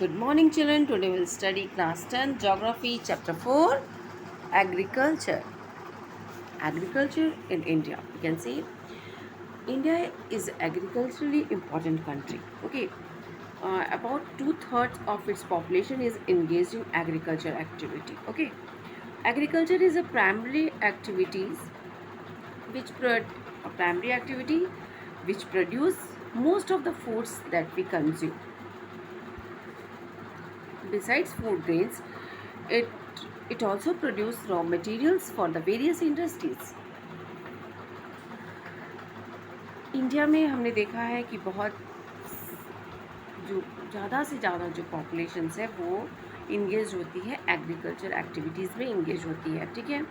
Good morning, children. Today we'll study class 10 Geography, Chapter 4 Agriculture. Agriculture in India. You can see India is agriculturally important country. Okay, about two-thirds of its population is engaged in agriculture activity. Okay, agriculture is a which pro- primary activity which produce most of the foods that we consume. Besides food grains, it it also produces raw materials for the various industries. India में हमने देखा है कि बहुत जो ज़्यादा से ज़्यादा जो पॉपुलेशंस है वो इंगेज होती है एग्रीकल्चर एक्टिविटीज़ में इंगेज होती है, ठीक है।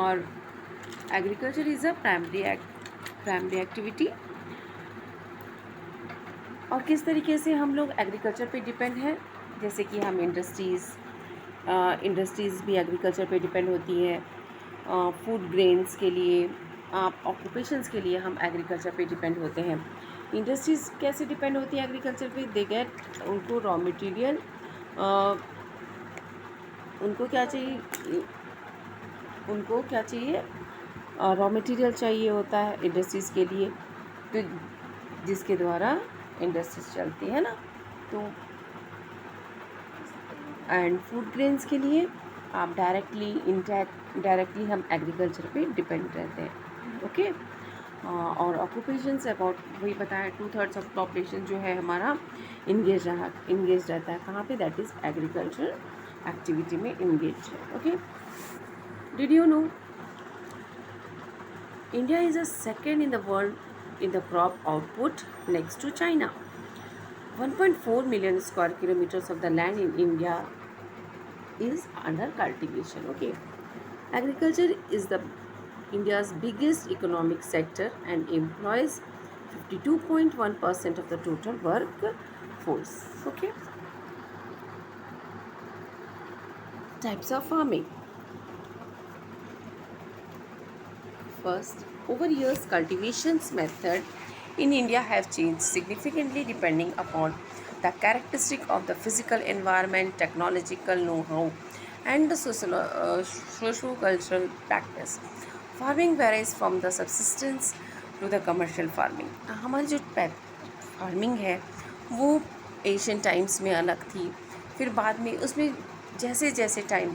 और agriculture is a primary activity. और किस तरीके से हम लोग एग्रीकल्चर पे डिपेंड है, जैसे कि हम इंडस्ट्रीज़ भी एग्रीकल्चर पे डिपेंड होती है। फूड ग्रेन्स के लिए, ऑक्यूपेशंस के लिए हम एग्रीकल्चर पे डिपेंड होते हैं। इंडस्ट्रीज़ कैसे डिपेंड होती है एग्रीकल्चर पे? दे गेट उनको रॉ मटेरियल, उनको क्या चाहिए, रॉ मटेरियल चाहिए होता है इंडस्ट्रीज़ के लिए, तो जिसके द्वारा इंडस्ट्रीज चलती है ना। तो एंड फूड ग्रेन्स के लिए आप डायरेक्टली हम एग्रीकल्चर पे डिपेंड रहते हैं, ओके। और ऑक्यूपेशंस अबाउट वही बताया, टू-थर्ड्स ऑफ पॉपुलेशन जो है हमारा इंगेज रहता है कहाँ पे? दैट इज़ एग्रीकल्चर एक्टिविटी में इंगेज है, okay. Did you know India is a second in the world in the crop output next to China. 1.4 million square kilometers of the land in India is under cultivation. Okay, agriculture is the India's biggest economic sector and employs 52.1% of the total workforce. Okay, types of farming. First, over years, cultivation's method in India have changed significantly depending upon the characteristic of the physical environment, technological know-how, and the socio-cultural practice. Farming varies from the subsistence to the commercial farming. हमारी जो farming है वो Asian times में अलग थी, फिर बाद में उसमें जैसे जैसे टाइम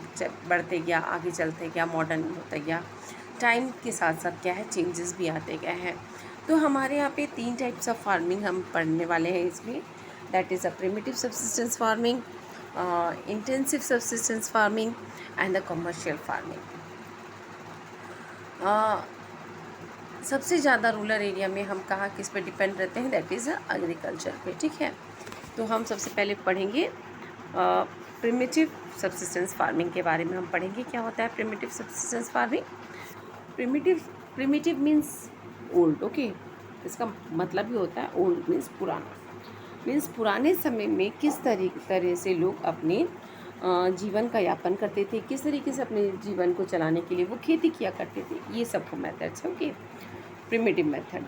बढ़ते गया, आगे चलते गया, मॉडर्न होता गया, टाइम के साथ साथ क्या है, चेंजेस भी आते गए हैं। तो हमारे यहाँ पे 3 टाइप्स ऑफ फार्मिंग हम पढ़ने वाले हैं इसमें। That is a primitive subsistence farming, intensive subsistence farming and the commercial farming. सबसे ज़्यादा रूरल एरिया में हम कहाँ किस पे डिपेंड रहते हैं? दैट इज़ एग्रीकल्चर पे, ठीक है। तो हम सबसे पहले पढ़ेंगे प्रिमिटिव सब्सिस्टेंस फार्मिंग के बारे में। हम पढ़ेंगे क्या होता है primitive subsistence farming. Primitive means old, okay. इसका मतलब ही होता है ओल्ड मीन्स पुराना, मीन्स पुराने समय में किस तरह से लोग अपने जीवन का यापन करते थे, किस तरीके से अपने जीवन को चलाने के लिए वो खेती किया करते थे, ये सबको मेथड्स है, okay. Primitive method,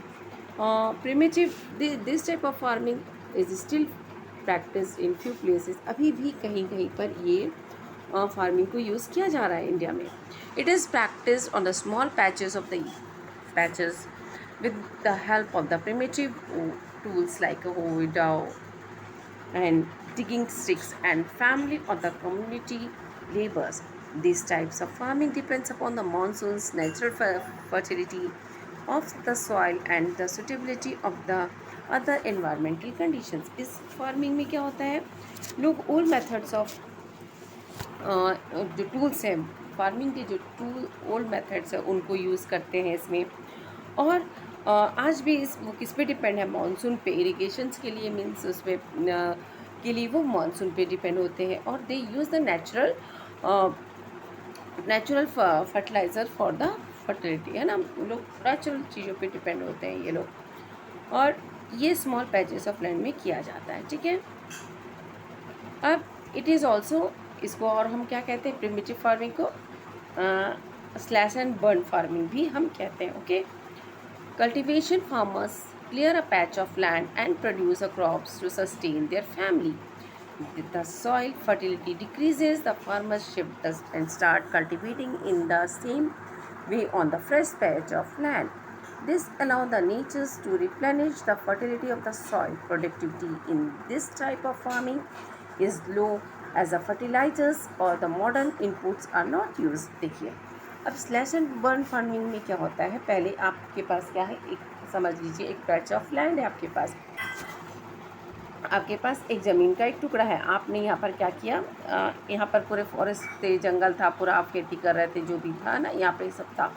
primitive this type of farming is still practice in few places. अभी भी कहीं कहीं पर ये फार्मिंग को यूज़ किया जा रहा है इंडिया में। It is practice on the small patches with the help of the primitive tools like a hoe, dowel, and digging sticks and family or the community labors. These types of farming depends upon the monsoons, natural fertility of the soil and the suitability of the other environmental conditions. इस farming में क्या होता है, लोग old methods of जो tools हैं farming के, जो ओल्ड मेथड्स हैं उनको यूज़ करते हैं इसमें। और आज भी वो किस पे डिपेंड है? मानसून पे। इरिगेशंस के लिए मीन्स उसमें के लिए वो मानसून पे डिपेंड होते हैं। और they use the natural fertilizer for the fertility, है ना। लोग नेचुरल चीज़ों पे डिपेंड होते हैं ये लोग, और ये स्मॉल पैचेस ऑफ लैंड में किया जाता है, ठीक है। अब इट इज़ ऑल्सो, इसको और हम क्या कहते हैं प्रिमिटिव फार्मिंग को? स्लैश एंड बर्न फार्मिंग भी हम कहते हैं, okay. Cultivation farmers clear a patch of land and produce a crops to sustain their family. the soil fertility decreases, the farmers shift dust and start cultivating in the same way on the fresh patch of land. This allows the natures to replenish the fertility of the soil. Productivity in this type of farming is low as the fertilizers or the modern inputs are not used. देखिए, अब slash and burn farming में क्या होता है, पहले आपके पास क्या है, एक समझ लीजिए एक पैच ऑफ लैंड है आपके पास एक ज़मीन का एक टुकड़ा है। आपने यहाँ पर क्या किया, यहाँ पर पूरे फॉरेस्ट थे, जंगल था, पूरा आप खेती कर रहे थे, जो भी था ना यहाँ पे सब था।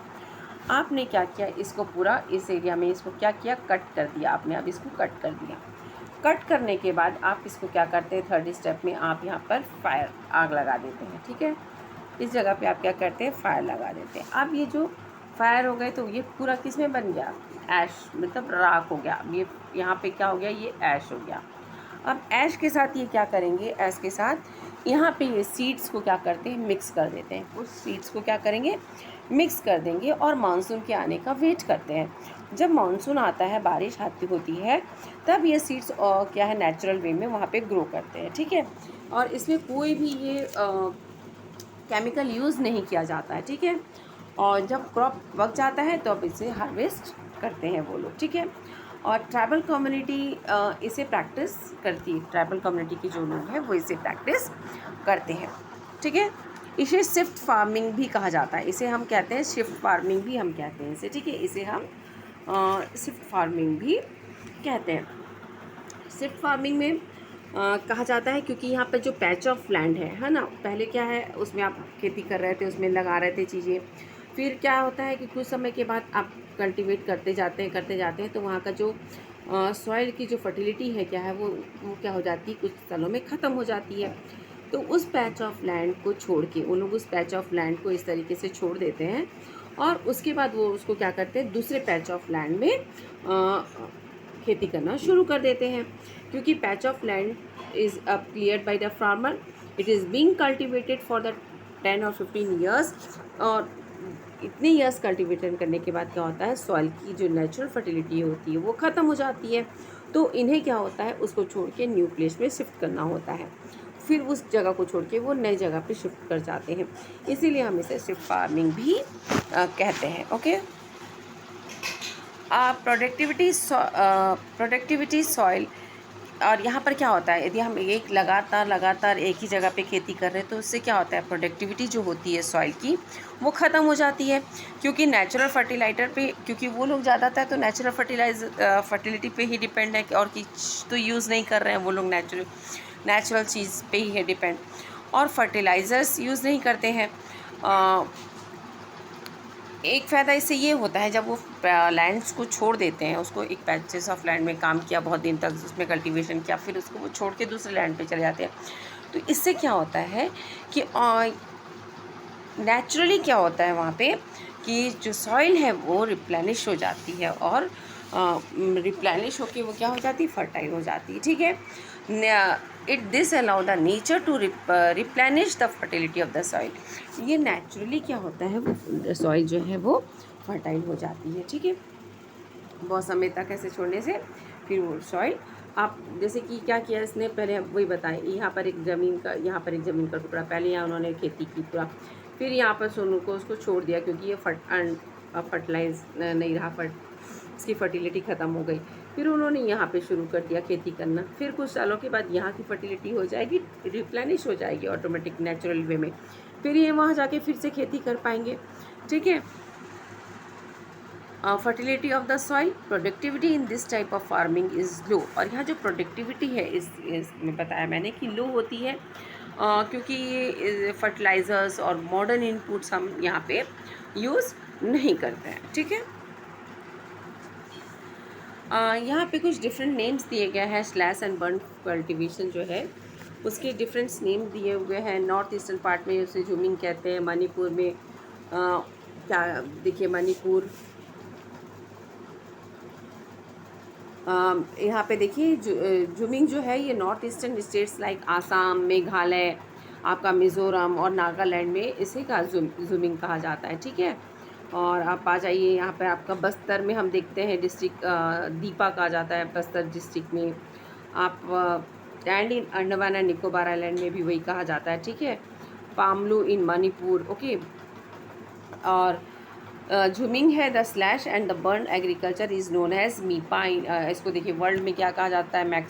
आपने क्या किया, इसको पूरा इस एरिया में इसको क्या किया, कट कर दिया आपने। अब इसको कट कर दिया। कट करने के बाद आप इसको क्या करते हैं, थर्ड स्टेप में आप यहाँ पर फायर आग लगा देते हैं। ठीक है, इस जगह पे आप क्या करते हैं, फायर लगा देते हैं। अब ये जो फायर हो गए तो ये पूरा किस में बन गया, ऐश, मतलब राख हो गया। अब ये यहाँ पे क्या हो गया, ये ऐश हो गया। अब ऐश के साथ ये क्या करेंगे, ऐश के साथ यहाँ पे ये सीड्स को क्या करते हैं, मिक्स कर देते हैं। उस सीड्स को क्या करेंगे, मिक्स कर देंगे और मानसून के आने का वेट करते हैं। जब मानसून आता है, बारिश आती होती है, तब ये सीड्स क्या है, नेचुरल वे में वहाँ पे ग्रो करते हैं। ठीक है, और इसमें कोई भी ये केमिकल यूज़ नहीं किया जाता है। ठीक है, और जब क्रॉप पक जाता है तो अब इसे हार्वेस्ट करते हैं वो लोग। ठीक है, और ट्राइबल कम्युनिटी इसे प्रैक्टिस करती है। ट्राइबल कम्युनिटी के जो लोग हैं वो इसे प्रैक्टिस करते हैं। ठीक है, इसे शिफ्ट फार्मिंग भी कहा जाता है। इसे हम कहते हैं शिफ्ट फार्मिंग भी हम कहते हैं इसे। ठीक है, इसे हम शिफ्ट फार्मिंग भी कहते हैं। शिफ्ट फार्मिंग में कहा जाता है क्योंकि यहाँ पर जो पैच ऑफ लैंड है ना, पहले क्या है, उसमें आप खेती कर रहे थे, उसमें लगा रहे थे चीज़ें। फिर क्या होता है कि कुछ समय के बाद आप कल्टीवेट करते जाते हैं तो वहाँ का जो सॉइल की जो फर्टिलिटी है क्या है, वो क्या हो जाती है, कुछ सालों में ख़त्म हो जाती है। तो उस पैच ऑफ लैंड को छोड़ के वो लोग उस पैच ऑफ लैंड को इस तरीके से छोड़ देते हैं और उसके बाद वो उसको क्या करते हैं, दूसरे पैच ऑफ लैंड में खेती करना शुरू कर देते हैं। क्योंकि patch of land is cleared by the farmer, it is being cultivated for the 10 और 15 ईयर्स। और इतने ईयर्स कल्टिवेशन करने के बाद क्या होता है, सॉइल की जो नेचुरल फर्टिलिटी होती है वो ख़त्म हो जाती है। तो इन्हें क्या होता है, उसको छोड़ के न्यू प्लेस में शिफ्ट करना होता है। फिर उस जगह को छोड़ के वो नई जगह पे शिफ्ट कर जाते हैं। इसीलिए हम इसे शिफ्ट फार्मिंग भी कहते हैं। Okay, productivity soil. और यहाँ पर क्या होता है, यदि हम एक लगातार एक ही जगह पे खेती कर रहे हैं तो उससे क्या होता है, प्रोडक्टिविटी जो होती है सॉइल की वो ख़त्म हो जाती है। क्योंकि नेचुरल फर्टिलाइज़र पे, क्योंकि वो लोग ज़्यादातर तो नेचुरल फर्टिलिटी पे ही डिपेंड है और कुछ तो यूज़ नहीं कर रहे हैं वो लोग, नेचुरल चीज़ पे ही है डिपेंड, और फर्टिलाइज़र्स यूज़ नहीं करते हैं। एक फ़ायदा इससे ये होता है, जब वो लैंड्स को छोड़ देते हैं, उसको एक पैचेस ऑफ लैंड में काम किया बहुत दिन तक, उसमें कल्टीवेशन किया, फिर उसको वो छोड़ के दूसरे लैंड पे चले जाते हैं। तो इससे क्या होता है कि नेचुरली क्या होता है वहाँ पे कि जो सॉइल है वो रिप्लेनिश हो जाती है और रिप्लेनिश होके वो क्या हो जाती है, फर्टाइल हो जाती है। ठीक है, this allow the nature to replenish the fertility of the soil. ये नेचुरली क्या होता है, वो सॉइल जो है वो फर्टाइल हो जाती है। ठीक है, बहुत समय तक ऐसे छोड़ने से फिर वो सॉइल, आप जैसे कि क्या किया इसने, पहले वही बताएं, यहाँ पर एक ज़मीन का टुकड़ा, पहले यहाँ उन्होंने खेती की पूरा, फिर यहाँ पर सोनू को उसको छोड़ दिया क्योंकि ये फर्टिलाइज नहीं रहा, इसकी फर्टिलिटी ख़त्म हो गई। फिर उन्होंने यहाँ पे शुरू कर दिया खेती करना। फिर कुछ सालों के बाद यहाँ की फर्टिलिटी हो जाएगी, रिप्लेनिश हो जाएगी ऑटोमेटिक नेचुरल वे में, फिर ये वहाँ जाके फिर से खेती कर पाएंगे। ठीक है, fertility of the soil, productivity in this type of farming is low. और यहाँ जो प्रोडक्टिविटी है इसमें बताया मैंने कि लो होती है क्योंकि ये फर्टिलाइज़र्स और मॉडर्न इनपुट्स हम यहाँ पे यूज़ नहीं करते हैं। ठीक है, यहाँ पे कुछ डिफरेंट नेम्स दिए गए हैं। स्लैश एंड बर्न कल्टीवेशन जो है उसके डिफरेंट्स नेम दिए हुए हैं। नॉर्थ ईस्टर्न पार्ट में उसे जूमिंग कहते हैं, मणिपुर में क्या देखिए, मणिपुर यहाँ पे देखिए जूमिंग जो है ये north eastern states like Assam, Meghalaya, आपका मिज़ोरम और नागालैंड में इसे का जूमिंग कहा जाता है। ठीक है, और आप आ जाइए यहाँ पे, आपका बस्तर में हम देखते हैं डिस्ट्रिक्ट दीपा कहा जाता है, बस्तर डिस्ट्रिक्ट में। आप and in Andaman and Nicobar island में भी वही कहा जाता है, ठीक है। Pamlou in Manipur, okay. और झूमिंग है the slash and the burn agriculture is known as milpa. इसको देखिए वर्ल्ड में क्या कहा जाता है,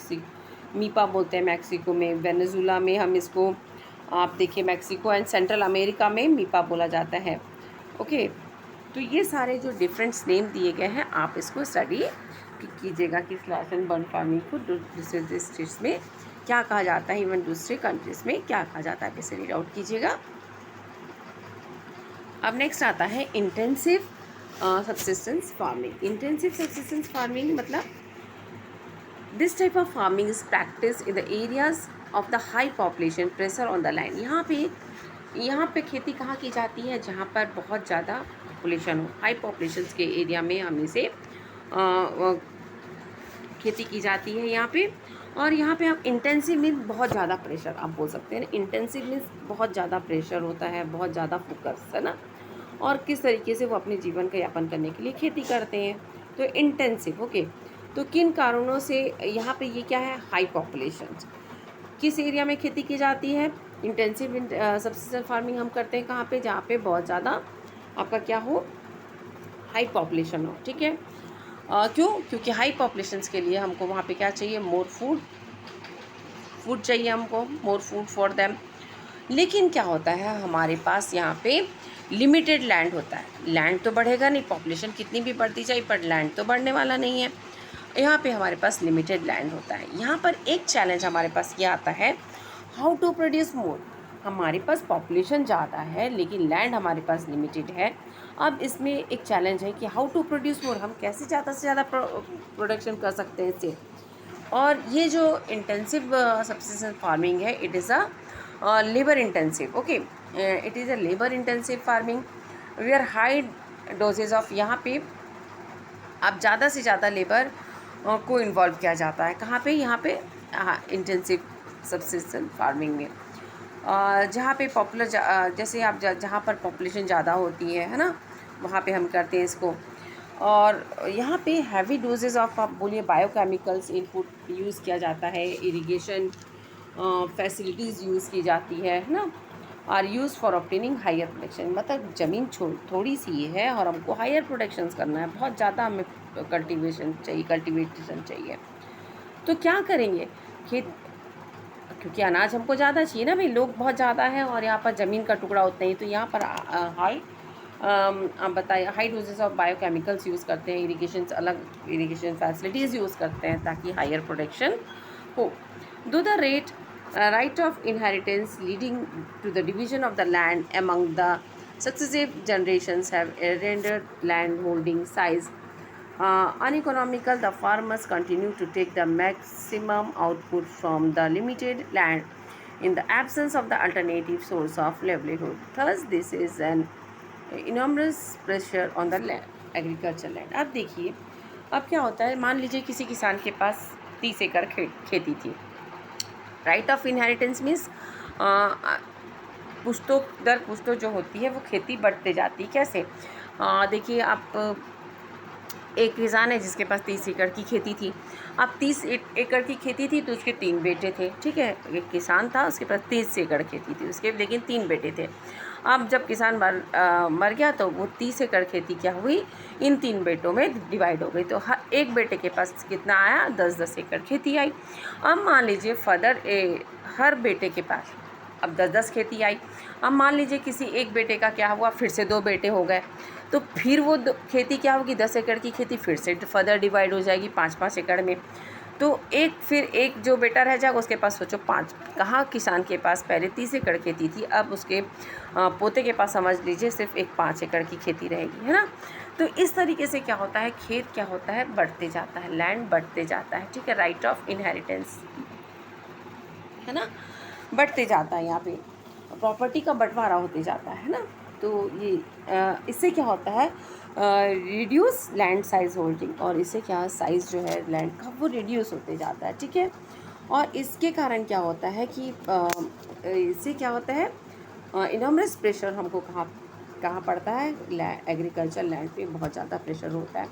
मीपा बोलते हैं मैक्सिको में, वेनेजुला में हम इसको, आप देखिए मैक्सिको एंड सेंट्रल अमेरिका में मीपा बोला जाता है, ओके। तो ये सारे जो डिफरेंट नेम दिए गए हैं आप इसको स्टडी कीजिएगा कि स्लैश एंड बर्न फार्मिंग को दूसरे डिस्ट्रिक्ट्स में क्या कहा जाता है, इवन दूसरे कंट्रीज़ में क्या कहा जाता है, इसे रीड आउट कीजिएगा। अब नेक्स्ट आता है intensive subsistence farming. Intensive subsistence farming मतलब this type of farming is practice in the areas of the high population pressure on the land. यहाँ पे खेती कहाँ की जाती है, जहाँ पर बहुत ज़्यादा पॉपुलेशन हो, हाई पॉपुलेशन के एरिया में हम इसे खेती की जाती है यहाँ पे। और यहाँ पे आप इंटेंसिव मीन्स बहुत ज़्यादा प्रेशर, आप बोल सकते हैं इंटेंसिव मीन्स बहुत ज़्यादा प्रेशर होता है, बहुत ज़्यादा फोकस है ना, और किस तरीके से वो अपने जीवन का यापन करने के लिए खेती करते हैं। तो इंटेंसिव, ओके। तो किन कारणों से यहाँ पे ये क्या है, हाई पॉपुलेशन, किस एरिया में खेती की जाती है, इंटेंसिव सब्सिस्टेंस फार्मिंग हम करते हैं कहाँ पे, जहाँ पे बहुत ज़्यादा आपका क्या हो, हाई पॉपुलेशन हो, ठीक है। क्यों, क्योंकि हाई पॉपुलेशंस के लिए हमको वहाँ पे क्या चाहिए, मोर फूड चाहिए हमको, मोर फूड फॉर देम। लेकिन क्या होता है, हमारे पास यहाँ पे लिमिटेड लैंड होता है, लैंड तो बढ़ेगा नहीं, पॉपुलेशन कितनी भी बढ़ती जाए पर लैंड तो बढ़ने वाला नहीं है। यहाँ पे हमारे पास लिमिटेड लैंड होता है। यहाँ पर एक चैलेंज हमारे पास ये आता है, हाउ टू प्रोड्यूस मोर। हमारे पास पॉपुलेशन ज़्यादा है लेकिन लैंड हमारे पास लिमिटेड है। अब इसमें एक चैलेंज है कि हाउ टू प्रोड्यूस मोर, हम कैसे ज़्यादा से ज़्यादा प्रोडक्शन कर सकते हैं इससे। और ये जो इंटेंसिव सब्सिस्टेंस फार्मिंग है, it is a labour intensive, okay. It is a labour intensive farming where high doses of, यहाँ पे अब ज़्यादा से ज़्यादा लेबर को इन्वॉल्व किया जाता है, कहाँ पे, यहाँ पे इंटेंसिव सब्सिस्टेंस फार्मिंग में। जहाँ पे जैसे आप जहाँ पर पॉपुलेशन ज़्यादा होती है ना, वहाँ पे हम करते हैं इसको। और यहाँ पे हैवी डोजेज ऑफ, आप बोलिए बायोकेमिकल्स इनपुट यूज़ किया जाता है, इरिगेशन फैसिलिटीज़ यूज़ की जाती है ना, are use for obtaining higher production. मतलब ज़मीन थोड़ी सी है और हमको हायर प्रोडक्शंस करना है, बहुत ज़्यादा हमें कल्टीवेशन चाहिए। तो क्या करेंगे, खेत, क्योंकि अनाज हमको ज़्यादा चाहिए ना भाई, लोग बहुत ज़्यादा हैं और यहाँ पर ज़मीन का टुकड़ा उतना ही, तो यहाँ पर आप बताइए, high doses of biochemicals use करते हैं, अलग इरिगेशन फैसिलिटीज़ यूज़ करते हैं ताकि हायर प्रोडक्शन हो। दो the right of inheritance leading to the division of the land among the successive generations have rendered land holding size uneconomical. The farmers continue to take the maximum output from the limited land in the absence of the alternative source of livelihood. Thus, this is an enormous pressure on the agricultural land. अब देखिए, अब क्या होता है, मान लीजिए किसी किसान के पास 30 एकड़ खेती थी। राइट ऑफ इनहेरिटेंस मीन्स पुश्तों दर पुश्तों जो होती है वो खेती बढ़ते जाती है। कैसे, देखिए आप, एक किसान है जिसके पास 30 एकड़ की खेती थी। अब 30 एकड़ की खेती थी तो उसके 3 बेटे थे, ठीक है। एक किसान था, उसके पास 30 एकड़ खेती थी, उसके लेकिन 3 बेटे थे। अब जब किसान मर गया तो वो 30 एकड़ खेती क्या हुई, इन 3 बेटों में डिवाइड हो गई। तो हर एक बेटे के पास कितना आया, 10-10 एकड़ खेती आई। अब मान लीजिए हर बेटे के पास अब 10-10 खेती आई। अब मान लीजिए किसी एक बेटे का क्या हुआ, फिर से 2 बेटे हो गए, तो फिर वो खेती क्या होगी, 10 एकड़ की खेती फिर से फर्दर डिवाइड हो जाएगी 5-5 एकड़ में। तो फिर एक जो बेटा रह जाएगा उसके पास सोचो 5, कहाँ किसान के पास पहले 30 एकड़ खेती थी, अब उसके पोते के पास समझ लीजिए सिर्फ एक 5 एकड़ की खेती रहेगी, है ना। तो इस तरीके से क्या होता है, खेत क्या होता है, बढ़ते जाता है, लैंड बढ़ते जाता है, ठीक है। राइट ऑफ इनहेरिटेंस है ना, बढ़ते जाता है, यहाँ पे प्रॉपर्टी का बंटवारा होते जाता है ना। तो ये इससे क्या होता है, रिड्यूस लैंड साइज होल्डिंग, और इससे क्या साइज़ जो है लैंड का वो रिड्यूस होते जाता है, ठीक है। और इसके कारण क्या होता है कि इससे क्या होता है, इनॉर्मस प्रेशर हमको कहाँ पड़ता है, एग्रीकल्चर लैंड पे बहुत ज़्यादा प्रेशर होता है।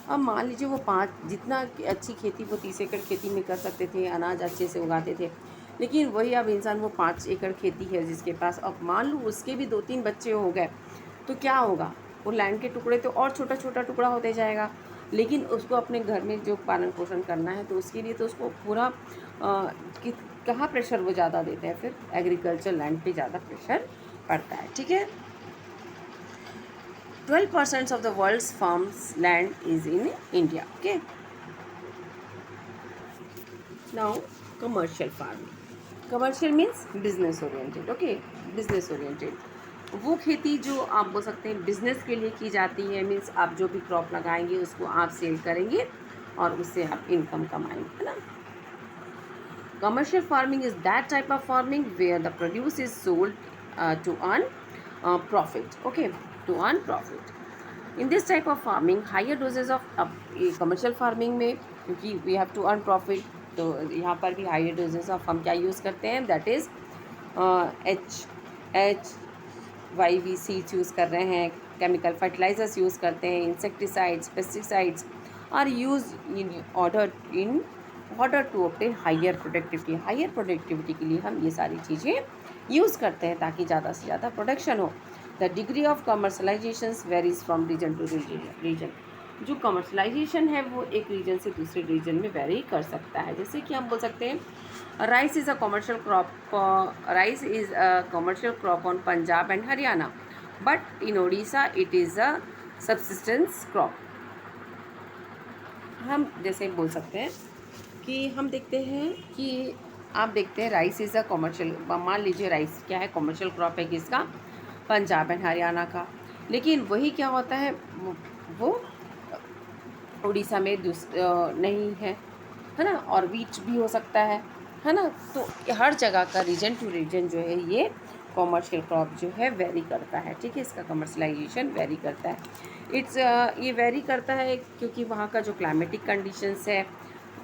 अब मान लीजिए वो 5 जितना अच्छी खेती वो 30 एकड़ खेती में कर सकते थे, अनाज अच्छे से उगाते थे, लेकिन वही अब इंसान वो 5 एकड़ खेती है जिसके पास, अब मान लो उसके भी 2-3 बच्चे हो गए तो क्या होगा, वो लैंड के टुकड़े तो और छोटा छोटा टुकड़ा होते जाएगा, लेकिन उसको अपने घर में जो पालन पोषण करना है तो उसके लिए तो उसको पूरा कि कहाँ प्रेशर वो ज़्यादा देते हैं, फिर एग्रीकल्चर लैंड पे ज़्यादा प्रेशर पड़ता है। ठीक है, 12% of the world's farms land is in India. Okay. Now, commercial farming. Commercial means business oriented. Okay, business oriented. वो खेती जो आप बोल सकते हैं बिजनेस के लिए की जाती है, मीन्स आप जो भी क्रॉप लगाएंगे उसको आप सेल करेंगे और उससे आप इनकम कमाएंगे, है ना। Commercial farming is that type of farming where the produce is sold to earn profit. Okay, to earn profit. In this type of farming higher doses of, अब कमर्शियल फार्मिंग में क्योंकि we have to earn profit तो यहाँ पर भी higher doses of हम क्या use करते हैं, that is HYV seeds use कर रहे हैं, केमिकल फर्टिलाइजर्स यूज़ करते हैं, insecticides, pesticides are use in order to obtain higher productivity. Higher productivity के लिए हम ये सारी चीज़ें यूज़ करते हैं ताकि ज़्यादा से ज़्यादा प्रोडक्शन हो। The degree of commercialisation varies from region to region. जो कमर्शलाइजेशन है वो एक रीजन से दूसरे रीजन में वेरी कर सकता है। जैसे कि हम बोल सकते हैं rice is a commercial crop, rice is a commercial crop on Punjab and Haryana, but in Odisha it is a subsistence crop. हम जैसे बोल सकते हैं कि हम देखते हैं कि आप देखते हैं राइस इज़ अ कमर्शियल, मान लीजिए राइस क्या है, कमर्शियल क्रॉप है किसका, पंजाब एंड हरियाणा का, लेकिन वही क्या होता है वो उड़ीसा में नहीं है ना, और वीट भी हो सकता है ना। तो हर जगह का रीजन टू रीजन जो है ये कॉमर्शियल क्रॉप जो है वेरी करता है। ठीक है, इसका कमर्शलाइजेशन वेरी करता है। ये वेरी करता है क्योंकि वहाँ का जो क्लाइमेटिक कंडीशंस है,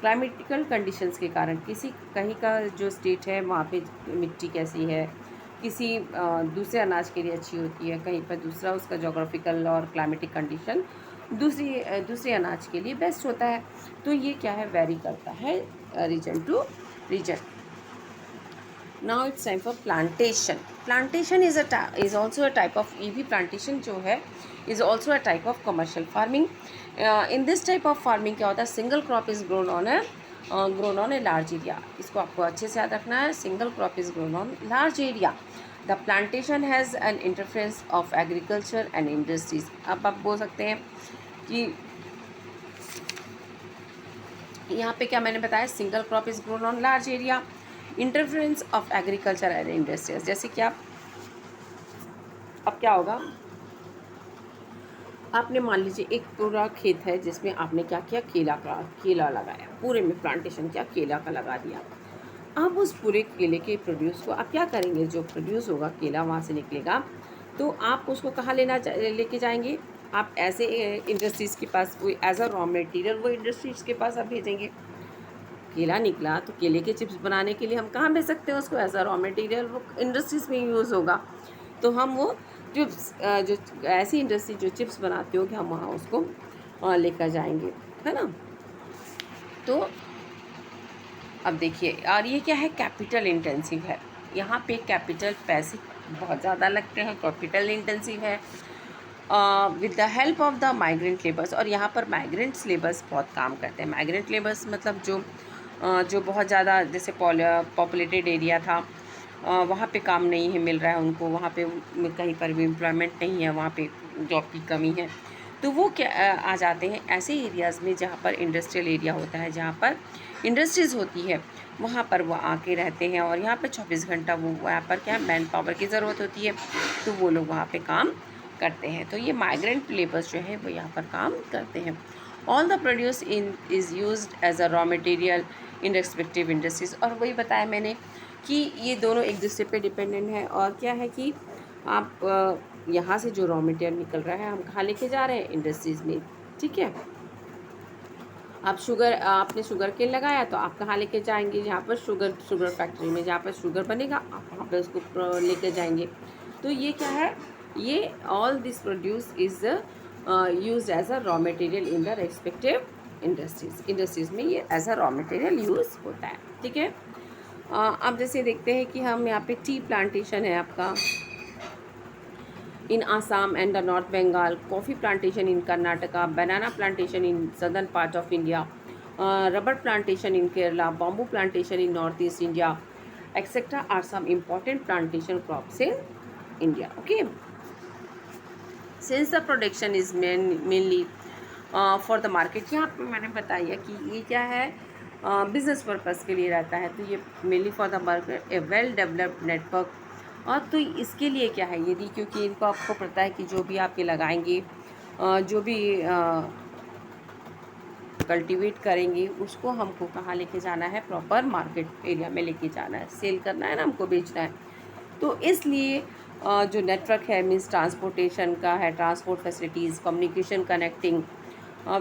क्लाइमेटिकल कंडीशंस के कारण किसी कहीं का जो स्टेट है वहाँ पे मिट्टी कैसी है, किसी दूसरे अनाज के लिए अच्छी होती है, कहीं पर दूसरा उसका जोग्राफिकल और क्लाइमेटिक कंडीशन दूसरे अनाज के लिए बेस्ट होता है। तो ये क्या है, वेरी करता है region to region. Now it's time for plantation. Plantation is also a type of, ये भी प्लांटेशन जो है is also a type of commercial farming. In this type of farming क्या होता है, single crop is grown on a large area. इसको आपको अच्छे से याद रखना है, single crop is grown on large area. The plantation has an interference of agriculture and industries. अब आप बोल सकते हैं कि यहाँ पे क्या मैंने बताया, single crop is grown on large area, interference of agriculture and industries. जैसे कि अब क्या होगा, आपने मान लीजिए एक पूरा खेत है जिसमें आपने क्या किया, केला लगाया, पूरे में प्लांटेशन किया, केला का लगा दिया। अब उस पूरे केले के प्रोड्यूस को आप क्या करेंगे, जो प्रोड्यूस होगा केला वहाँ से निकलेगा, तो आप उसको कहाँ लेके जाएंगे, आप ऐसे इंडस्ट्रीज़ के पास, कोई एज अ रॉ मटेरियल वो इंडस्ट्रीज़ के पास आप भेजेंगे। केला निकला तो केले के चिप्स बनाने के लिए हम कहाँ भेज सकते हैं उसको, एज अ रॉ मटेरियल वो इंडस्ट्रीज़ में यूज़ होगा। तो हम वो चिप्स जो ऐसी इंडस्ट्री जो चिप्स बनाती होगी हम वहाँ उसको लेकर जाएंगे, है ना। तो अब देखिए, और ये क्या है, कैपिटल इंटेंसिव है, यहाँ पे कैपिटल पैसे बहुत ज़्यादा लगते हैं, कैपिटल इंटेंसिव है। With the help of the migrant labours, और यहाँ पर माइग्रेंट्स लेबर्स बहुत काम करते हैं। माइग्रेंट लेबर्स मतलब जो बहुत ज़्यादा जैसे पॉपुलेटेड एरिया था, वहाँ पे काम नहीं है मिल रहा है उनको, वहाँ पे कहीं पर भी एम्प्लॉयमेंट नहीं है, वहाँ पे जॉब की कमी है, तो वो क्या आ जाते हैं ऐसे एरियाज़ में जहाँ पर इंडस्ट्रियल एरिया होता है, जहाँ पर इंडस्ट्रीज़ होती है, वहाँ पर वो आके रहते हैं। और यहाँ पर 24 घंटा वो यहाँ पर क्या मैन पावर की ज़रूरत होती है, तो वो लोग वहाँ पे काम करते हैं। तो ये माइग्रेंट लेबर्स जो है वो यहाँ पर काम करते हैं। All the produce is used as a raw material in respective industries. और वही बताया मैंने कि ये दोनों एक दूसरे पे डिपेंडेंट है। और क्या है कि आप यहाँ से जो रॉ मटेरियल निकल रहा है हम कहाँ लेके जा रहे हैं, इंडस्ट्रीज़ में। ठीक है, आपने शुगर केन लगाया तो आप कहाँ लेके जाएंगे, जहाँ पर शुगर फैक्ट्री में जहाँ पर शुगर बनेगा आप वहाँ पर उसको लेके जाएंगे। तो ये क्या है, ये all this produce is use as a raw material in the respective industries में ये as a raw material use होता है। ठीक है। अब जैसे देखते हैं कि हम यहाँ पे टी प्लांटेशन है आपका in Assam and the North Bengal, coffee plantation in Karnataka, banana plantation in southern part of India, rubber plantation in Kerala, bamboo plantation in northeast India, etc. are some important plantation crops in India. Okay. Since the production is mainly for the market, यहाँ पे मैंने बताया कि ये क्या है, business purpose के लिए रहता है, तो ये mainly for the market A well developed network. और तो इसके लिए क्या है, यदि क्योंकि इनको आपको पता है कि जो भी आप ये लगाएंगे, जो भी कल्टीवेट करेंगे, उसको हमको कहाँ लेके जाना है, प्रॉपर मार्केट एरिया में लेके जाना है, सेल करना है ना, हमको बेचना है। तो इसलिए जो नेटवर्क है मीन्स ट्रांसपोर्टेशन का है, transport facilities, communication connecting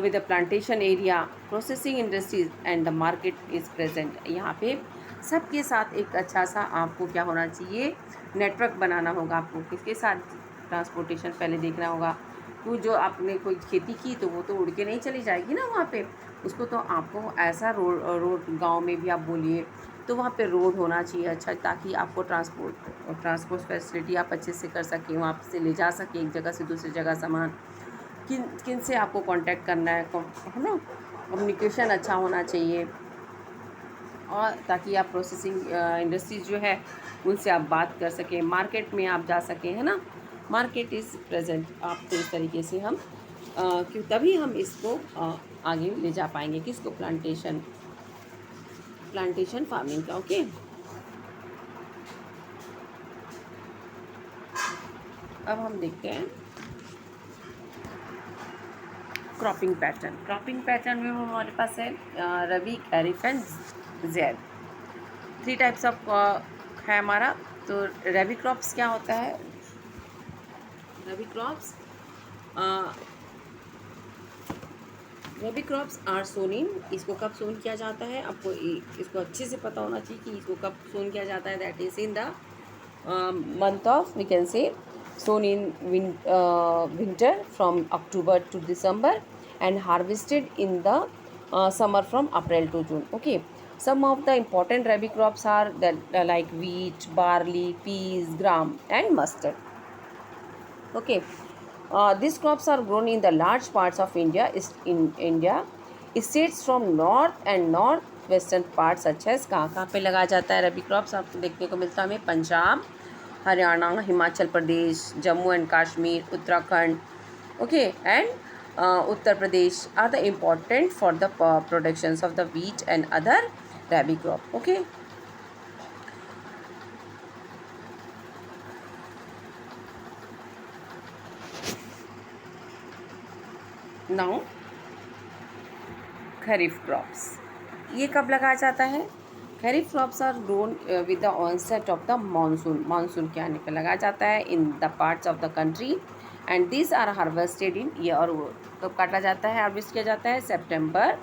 with the plantation area, processing industries and the market is present. यहाँ पे सबके साथ एक अच्छा सा आपको क्या होना चाहिए, नेटवर्क बनाना होगा। आपको किसके साथ ट्रांसपोर्टेशन पहले देखना होगा। तो जो आपने कोई खेती की तो वो तो उड़ के नहीं चली जाएगी ना वहाँ पे, उसको तो आपको ऐसा रोड गांव में भी आप बोलिए तो वहाँ पे रोड होना चाहिए अच्छा, ताकि आपको ट्रांसपोर्ट फैसिलिटी आप अच्छे से कर सकें, वहाँ से ले जा सकें एक जगह से दूसरी जगह सामान। किन किन से आपको कांटेक्ट करना है ना, कम्युनिकेशन अच्छा होना चाहिए, और ताकि आप प्रोसेसिंग इंडस्ट्रीज जो है उनसे आप बात कर सकें, मार्केट में आप जा सकें, है ना। Market is present. आप तो इस तरीके से हम क्यों तभी हम इसको आगे ले जा पाएंगे, किसको, प्लांटेशन फार्मिंग का। ओके। अब हम देखते हैं क्रॉपिंग पैटर्न में हमारे पास है रबी, खरीफ एंड ज़ैद। 3 टाइप्स ऑफ है हमारा। तो रबी क्रॉप्स क्या होता है, रबी क्रॉप्स आर सोन इन, इसको कब सोन किया जाता है, आपको इसको अच्छे से पता होना चाहिए कि इसको कब सोन किया जाता है। That is in the month of, we can say, sown in winter from October to December and harvested in the summer from April to June. Okay, some of the important rabi crops are that like wheat, barley, peas, gram and mustard. Okay, these crops are grown in the large parts of India. States from north and northwestern parts such as, कहाँ पे लगाया जाता है रबी crops, आपको देखने को मिलता है हमें Punjab, Haryana, Himachal Pradesh, Jammu and Kashmir, Uttarakhand, okay, and Uttar Pradesh are the important for the productions of the wheat and other rabi crop. Okay, now kharif crops, ये कब लगाया जाता है। Kharif crops are grown with the onset of the monsoon के आने पर लगाया जाता है in the parts of the country and this are harvested in year. और कब काटा जाता है, हार्वेस्ट किया जाता है सितंबर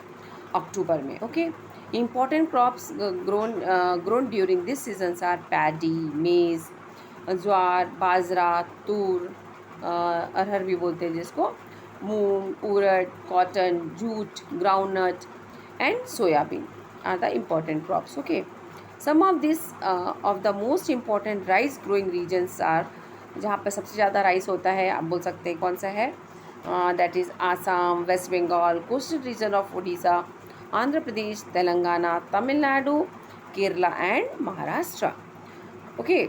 अक्टूबर में। Okay, important crops grown during this seasons are paddy, maize, jowar, bajra, tur, अरहर भी बोलते हैं जिसको, moong, urad, cotton, jute, groundnut and soybean are the important crops. Okay, some of this of the most important rice growing regions are, जहाँ पे सबसे ज़्यादा rice होता है आप बोल सकते हैं कौन सा है, that is Assam, West Bengal, coastal region of Orissa, Andhra Pradesh, Telangana, Tamil Nadu, Kerala and Maharashtra. Okay,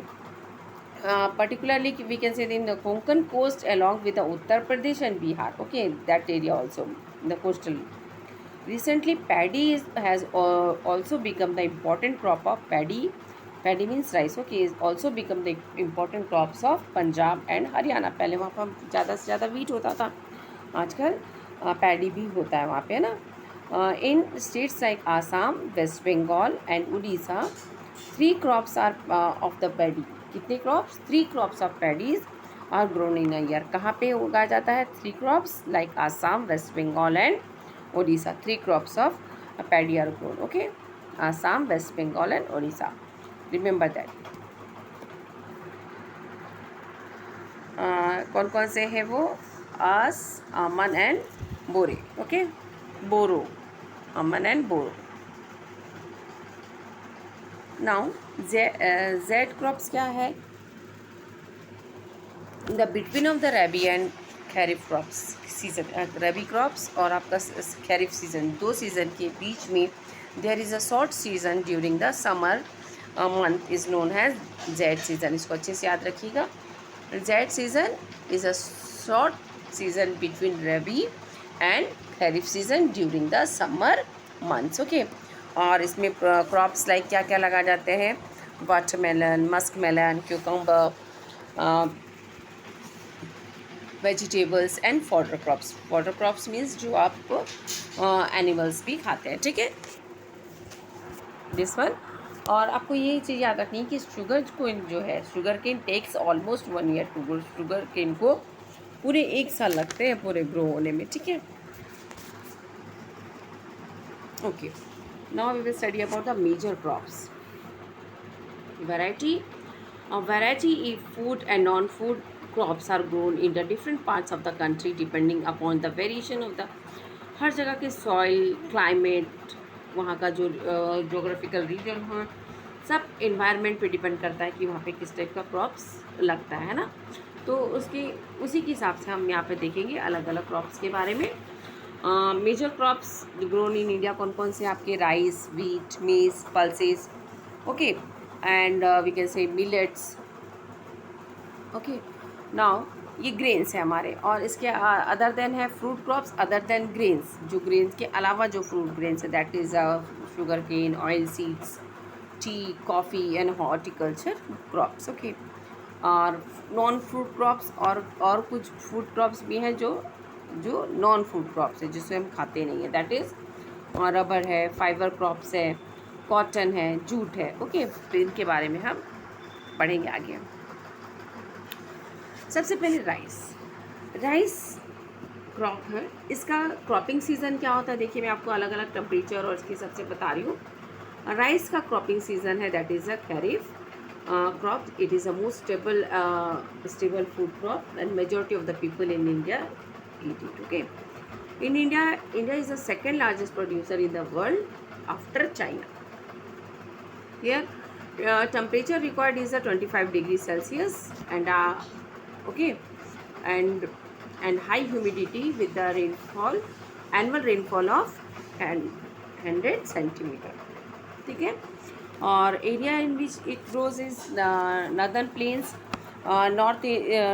particularly we can say in the Konkan coast along with the Uttar Pradesh and Bihar. Okay, that area also, the coastal. Recently, paddy has also become the important crop of paddy. Paddy means rice. Okay, is also become the important crops of Punjab and Haryana. पहले वहाँ पर ज़्यादा से ज़्यादा wheat होता था, आजकल paddy भी होता है वहाँ पे, है ना। In states like Assam, West Bengal and Odisha, 3 crops are of the paddy. कितने crops? 3 crops of paddies are grown in a year. कहाँ पे उगाया जाता है 3 crops like Assam, West Bengal and Odisha. 3 crops of paddy are grown. Okay, Assam, West Bengal and Odisha. Remember that. कौन कौन से है वो, us, Aman and Bore. Okay, Boro, Aman and Boro. Now Z crops क्या है? The between of the Rabi and kharif crops season, rabi crops और आपका kharif season, दो सीज़न के बीच में there is a short season during the summer month is known has zaid season. इसको अच्छे से याद रखिएगा. Zaid season is a short season between rabi and kharif season during the summer months. Okay, और इसमें क्रॉप्स लाइक क्या क्या लगा जाते हैं? Watermelon, musk melon, cucumber, vegetables and fodder crops. Fodder crops means जो आप एनिमल्स भी खाते हैं. ठीक है, दिस वन. और आपको ये चीज़ याद रखनी है कि शुगर कोइन जो है, sugar cane takes almost 1 year to grow. Sugar cane को पूरे 1 साल लगते हैं पूरे ग्रो होने में. ठीक है, okay. Now we will study about the major crops. Variety in food and non-food crops are grown in the different parts of the country depending upon the variation of the हर जगह के soil, climate, वहाँ का जो geographical region हो, सब environment पे depend करता है कि वहाँ पे किस टाइप का क्रॉप्स लगता है ना. तो उसी के हिसाब से हम यहाँ पे देखेंगे अलग अलग क्रॉप्स के बारे में. Major crops grown in India कौन कौन से आपके? Rice, wheat, maize, pulses. Okay, and we can say millets. okay, now ये ग्रेन्स है हमारे. और इसके अदर देन है fruit crops, other than grains. जो ग्रेन्स के अलावा जो फ्रूट ग्रेन्स है that is sugar cane, oil seeds, tea, coffee and horticulture crops. Okay, और नॉन फ्रूट क्रॉप्स और कुछ फूड क्रॉप्स भी हैं जो नॉन फूड क्रॉप्स है जिससे हम खाते नहीं हैं. दैट इज़ रबर है, फाइबर क्रॉप्स है, कॉटन है, जूट है. ओके, तो इनके बारे में हम पढ़ेंगे आगे. सबसे पहले राइस क्रॉप है. इसका क्रॉपिंग सीज़न क्या होता है? देखिए, मैं आपको अलग अलग टेम्परेचर और इसके सबसे बता रही हूँ. राइस का क्रॉपिंग सीज़न है that is a kharif crop. It is a most stable food crop and majority of the people in India eat it. Okay, in India is the second largest producer in the world after China. Here, temperature required is 25 degrees Celsius and okay, and high humidity with the annual rainfall of 100 centimeter. ठीक है, और area in which it grows is northern plains,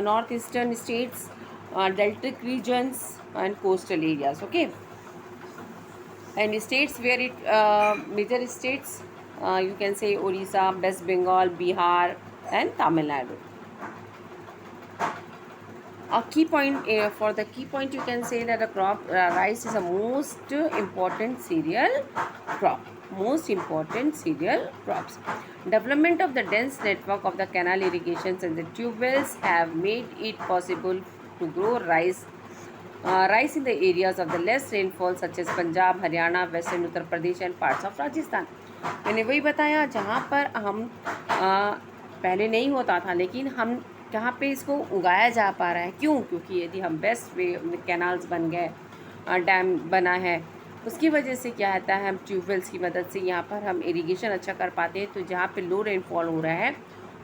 northeastern states, deltic regions and coastal areas. Okay, and states where major states you can say Orissa, West Bengal, Bihar and Tamil Nadu. A key point for the key point you can say that the crop rice is a most important cereal crop. Most important cereal crops. Development of the dense network of the canal irrigations and the tube wells have made it possible to grow rice in the areas of the less rainfall such as Punjab, Haryana, Western Uttar Pradesh and parts of Rajasthan. मैंने वही बताया जहाँ पर हम पहले नहीं होता था, लेकिन हम जहाँ पे इसको उगाया जा पा रहा है. क्यों? क्योंकि यदि हम बेस्ट वे कैनाल्स बन गए, डैम बना है, उसकी वजह से क्या होता है, हम ट्यूबवेल्स की मदद से यहाँ पर हम इरिगेशन अच्छा कर पाते हैं. तो जहाँ पे लो रेनफॉल हो रहा है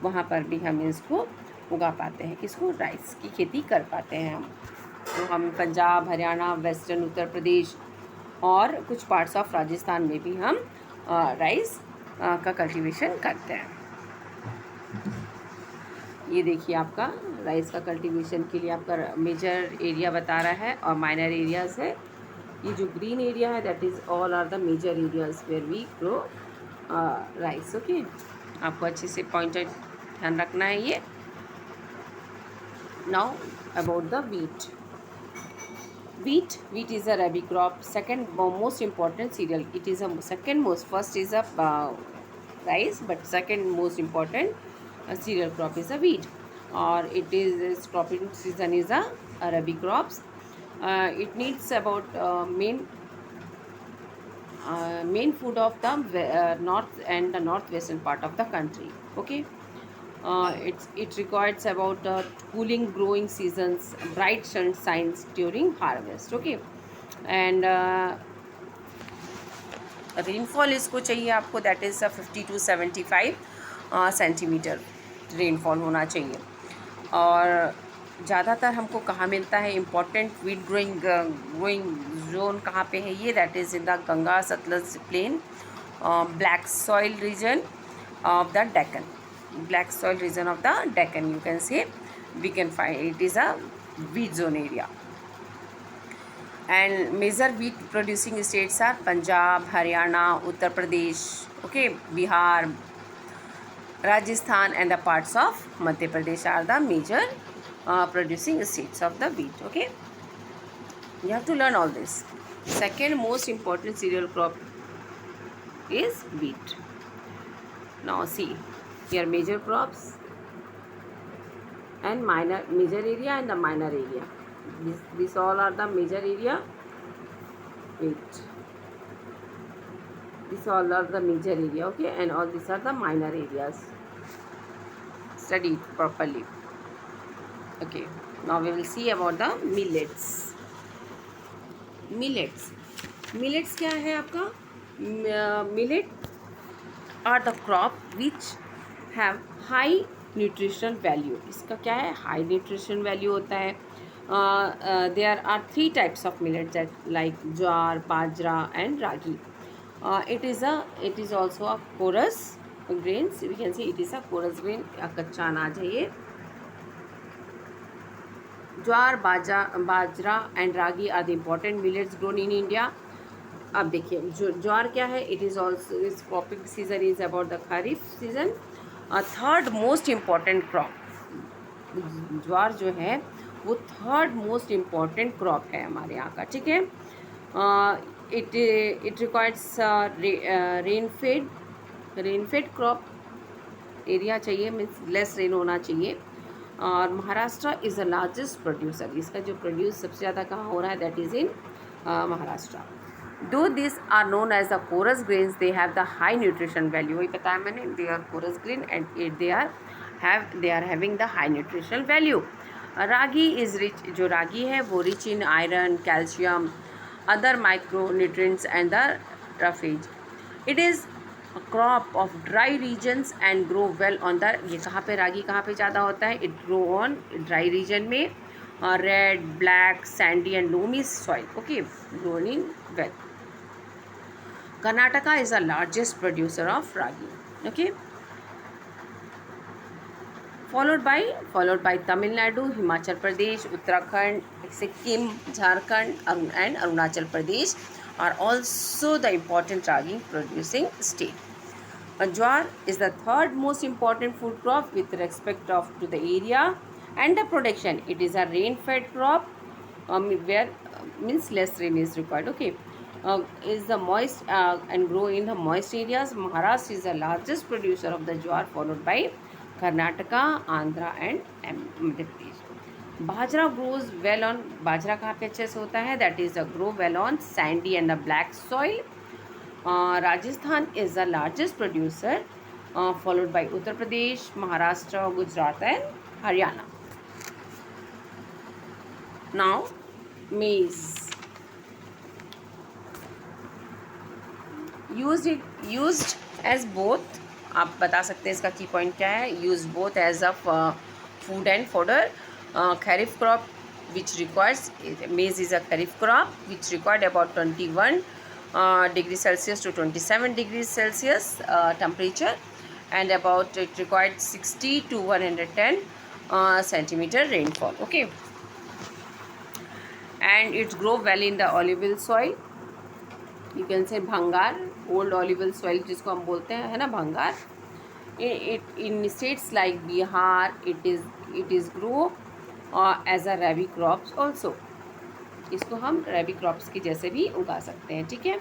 वहाँ पर भी हम इसको उगा पाते हैं. किसको? राइस की खेती कर पाते हैं हम. तो हम पंजाब, हरियाणा, वेस्टर्न उत्तर प्रदेश और कुछ पार्ट्स ऑफ राजस्थान में भी हम राइस का कल्टीवेशन करते हैं. ये देखिए, आपका राइस का कल्टीवेशन के लिए आपका मेजर एरिया बता रहा है और माइनर एरियाज़ है. ये जो ग्रीन एरिया है that is all are the major areas where we grow rice. Okay, आपको अच्छे से पॉइंटेड ध्यान रखना है ये. Now about the wheat. Wheat is a rabi crop, second most important cereal. It is a second most, first is a rice, but second most important cereal crop is a wheat. Or it is its cropping season is a rabi crops. It needs about main food of the north and the northwestern part of the country. Okay, It requires about cooling growing seasons, bright sun signs during harvest. Okay, and rainfall इसको चाहिए आपको, that is 50 to 75 centimetre rainfall होना चाहिए। और ज़्यादातर हमको कहाँ मिलता है, इम्पॉर्टेंट वीट ग्रोइंग जोन कहाँ पे है ये, that is in the Ganga Sutlej plain, black soil region of the Deccan, black soil region of the Deccan, you can say, we can find it is a wheat zone area. And major wheat producing states are Punjab, Haryana, Uttar Pradesh, okay, Bihar, Rajasthan, and the parts of Madhya Pradesh are the major producing states of the wheat. Okay, you have to learn all this. Second most important cereal crop is wheat. Now see here, major crops and major area and the minor area. This all are the major area. Wait, this all are the major area, okay, and all these are the minor areas. Study it properly. Okay, now we will see about the millets. Millets क्या है आपका? Millet are the crop which have high nutritional value. इसका क्या है? High nutrition value होता है. There are 3 types of millets, that like jowar, bajra and ragi. It is also a coarse grains. We can say it is a coarse grain. कच्चा अनाज है ये. ज्वार, बाजरा and ragi are the important millets grown in India. अब देखिए ज्वार क्या है, it is also is cropping season is about the kharif season. Third most important crop, jowar जो है वो थर्ड मोस्ट इम्पॉर्टेंट क्रॉप है हमारे यहाँ का, ठीक है. It requires rainfed crop area चाहिए, मीन्स लेस रेन होना चाहिए. और Maharashtra is the largest producer, इसका जो प्रोड्यूस सबसे ज़्यादा कहाँ हो रहा है, that is in Maharashtra. Though these are known as the coarse grains, they have the high nutrition value. वही बताया मैंने, they are coarse grain and they are having the high nutritional value. Ragi is rich, जो रागी है वो rich in iron, calcium, other micronutrients and the roughage. It is a crop of dry regions and grow well on the, ये कहाँ पे रागी कहाँ पे ज़्यादा होता है, it grow on dry region में, red, black, sandy and loamy soil. Okay, growing well. Karnataka is the largest producer of ragi. Okay, followed by Tamil Nadu, Himachal Pradesh, Uttarakhand, Sikkim, Jharkhand and Arunachal Pradesh are also the important ragi producing state. Jowar is the third most important food crop with respect to the area and the production. It is a rain-fed crop where means less rain is required. Okay, is the moist and grow in the moist areas. Maharashtra is the largest producer of the jowar, followed by Karnataka, Andhra and Madhya Pradesh. Bajra grows well on, बाजरा कहाँ पे अच्छे से होता है, that is grow well on sandy and the black soil. Rajasthan is the largest producer, followed by Uttar Pradesh, Maharashtra, Gujarat and Haryana. Now maize, used as both, आप बता सकते हैं इसका की पॉइंट क्या है, use both as a food and fodder. Kharif crop which requires, maize is a kharif crop which required about 21 degrees Celsius to 27 degrees Celsius temperature, and about it required 60 to 110 centimeter rainfall. Okay, and it grow well in the alluvial soil. You can say bhangar, old alluvial soil जिसको हम बोलते हैं, है ना, भंगार. It in states like Bihar it is grow as a rabi crops also. इसको हम rabi crops की जैसे भी उगा सकते हैं, ठीक है.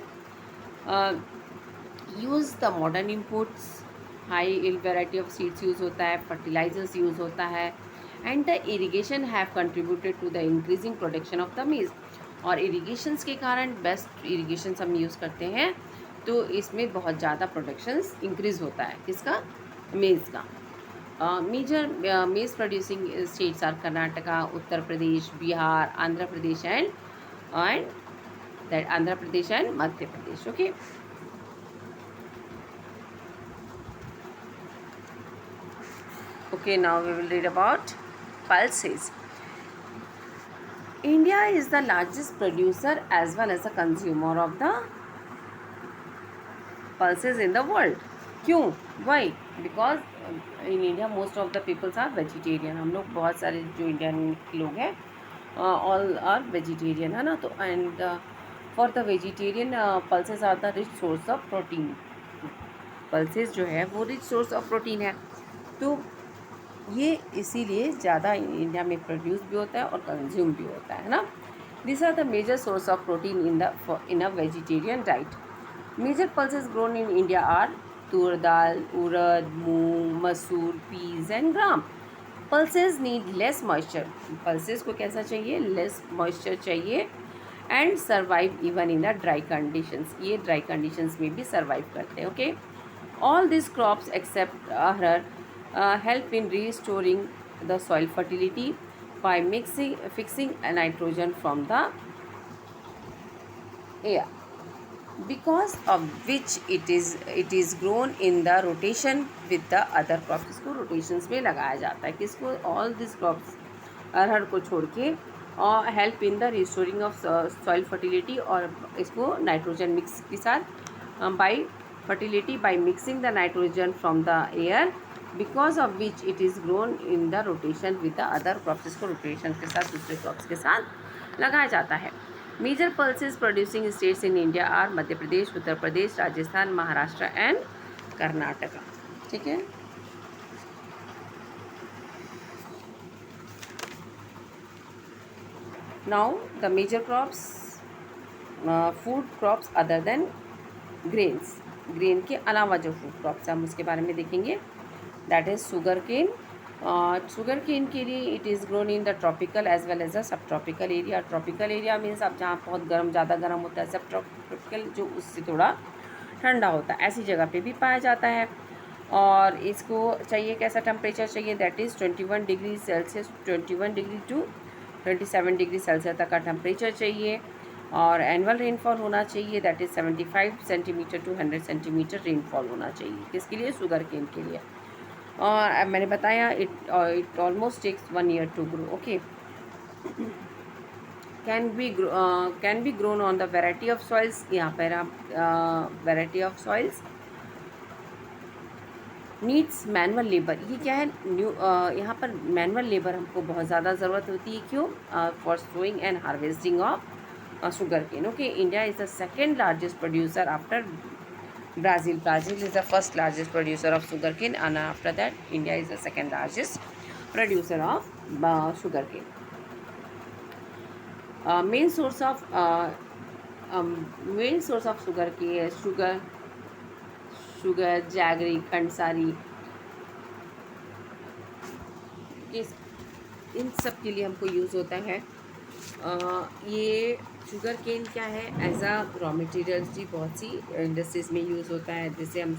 use the modern inputs, high yield variety of seeds use होता है, fertilizers यूज़ होता है, and the irrigation have contributed to the increasing production of the maize. और इरीगेशंस के कारण, बेस्ट इरीगेशंस हम यूज़ करते हैं तो इसमें बहुत ज़्यादा प्रोडक्शंस इंक्रीज़ होता है, किसका, मेज़ का. Major maize producing states are Karnataka, Uttar Pradesh, Bihar, Andhra Pradesh, and that Andhra Pradesh and Madhya Pradesh. Okay. Okay. Now we will read about pulses. India is the largest producer as well as a consumer of the pulses in the world. क्यों? Why? Because in India most of the peoples are vegetarian. हम लोग बहुत सारे जो Indian लोग हैं all are vegetarian है ना, तो and for the vegetarian pulses are the rich source of protein. pulses जो है वो rich source of protein है, तो ये इसीलिए ज़्यादा इंडिया में प्रोड्यूस भी होता है और कंज्यूम भी होता है ना. This are the major source of protein in a vegetarian diet. Major pulses grown in India are tur dal, urad, moong, masoor, peas and gram. pulses need less moisture. pulses को कैसा चाहिए? लेस मॉइस्चर चाहिए and survive even in the dry conditions. ये dry conditions में भी survive करते हैं. Okay. All this crops except arhar help in restoring the soil fertility by fixing nitrogen from the air, because of which it is grown in the rotation with the other crops. इसको rotations में लगाया जाता है. किसको? all these crops अरहर को छोड़ के और help in the restoring of soil fertility, और इसको नाइट्रोजन मिक्स के साथ by fertility by mixing the nitrogen from the air, because of which it is grown in the rotation with the other crops. इसको rotation के साथ दूसरे crops के साथ लगाया जाता है. Major pulses producing states in India are Madhya Pradesh, Uttar Pradesh, Rajasthan, Maharashtra and Karnataka. ठीक है. Now the major crops, food crops other than grains. Grain के अलावा जो फूड क्रॉप्स हैं हम उसके बारे में देखेंगे. That is sugar cane. Sugar cane के लिए it is grown in the tropical as well as the sub tropical area. Tropical area means आप जहाँ बहुत गर्म, ज़्यादा गर्म होता है. सब ट्रॉपिकल जो उससे थोड़ा ठंडा होता है, ऐसी जगह पे भी पाया जाता है. और इसको चाहिए कैसा टेम्परेचर चाहिए? That is 21 degree Celsius, 21 degree to 27 degree Celsius तक का टेम्परेचर चाहिए. और एनुअल रेनफॉल होना चाहिए. That is 75 centimetre to 100 centimetre rainfall होना चाहिए. किसके लिए? शुगर केन के लिए. और मैंने बताया it almost takes 1 year to grow. Okay. Can be grown on the variety of soils. यहाँ पर आप variety of soils needs manual labour. ये क्या है? यहाँ पर मैनुअल लेबर हमको बहुत ज़्यादा ज़रूरत होती है. क्यों? For sowing and harvesting of sugar cane. Okay, India is the second largest producer after Brazil. Brazil is the first largest producer of sugar cane, and after that India is the second largest producer of sugar cane. Main source of sugar cane, sugar, jaggery, खंडसारी, इन सब के लिए हमको use होता है. ये sugar cane क्या है? As a raw materials भी बहुत सी इंडस्ट्रीज़ में यूज़ होता है. जैसे हम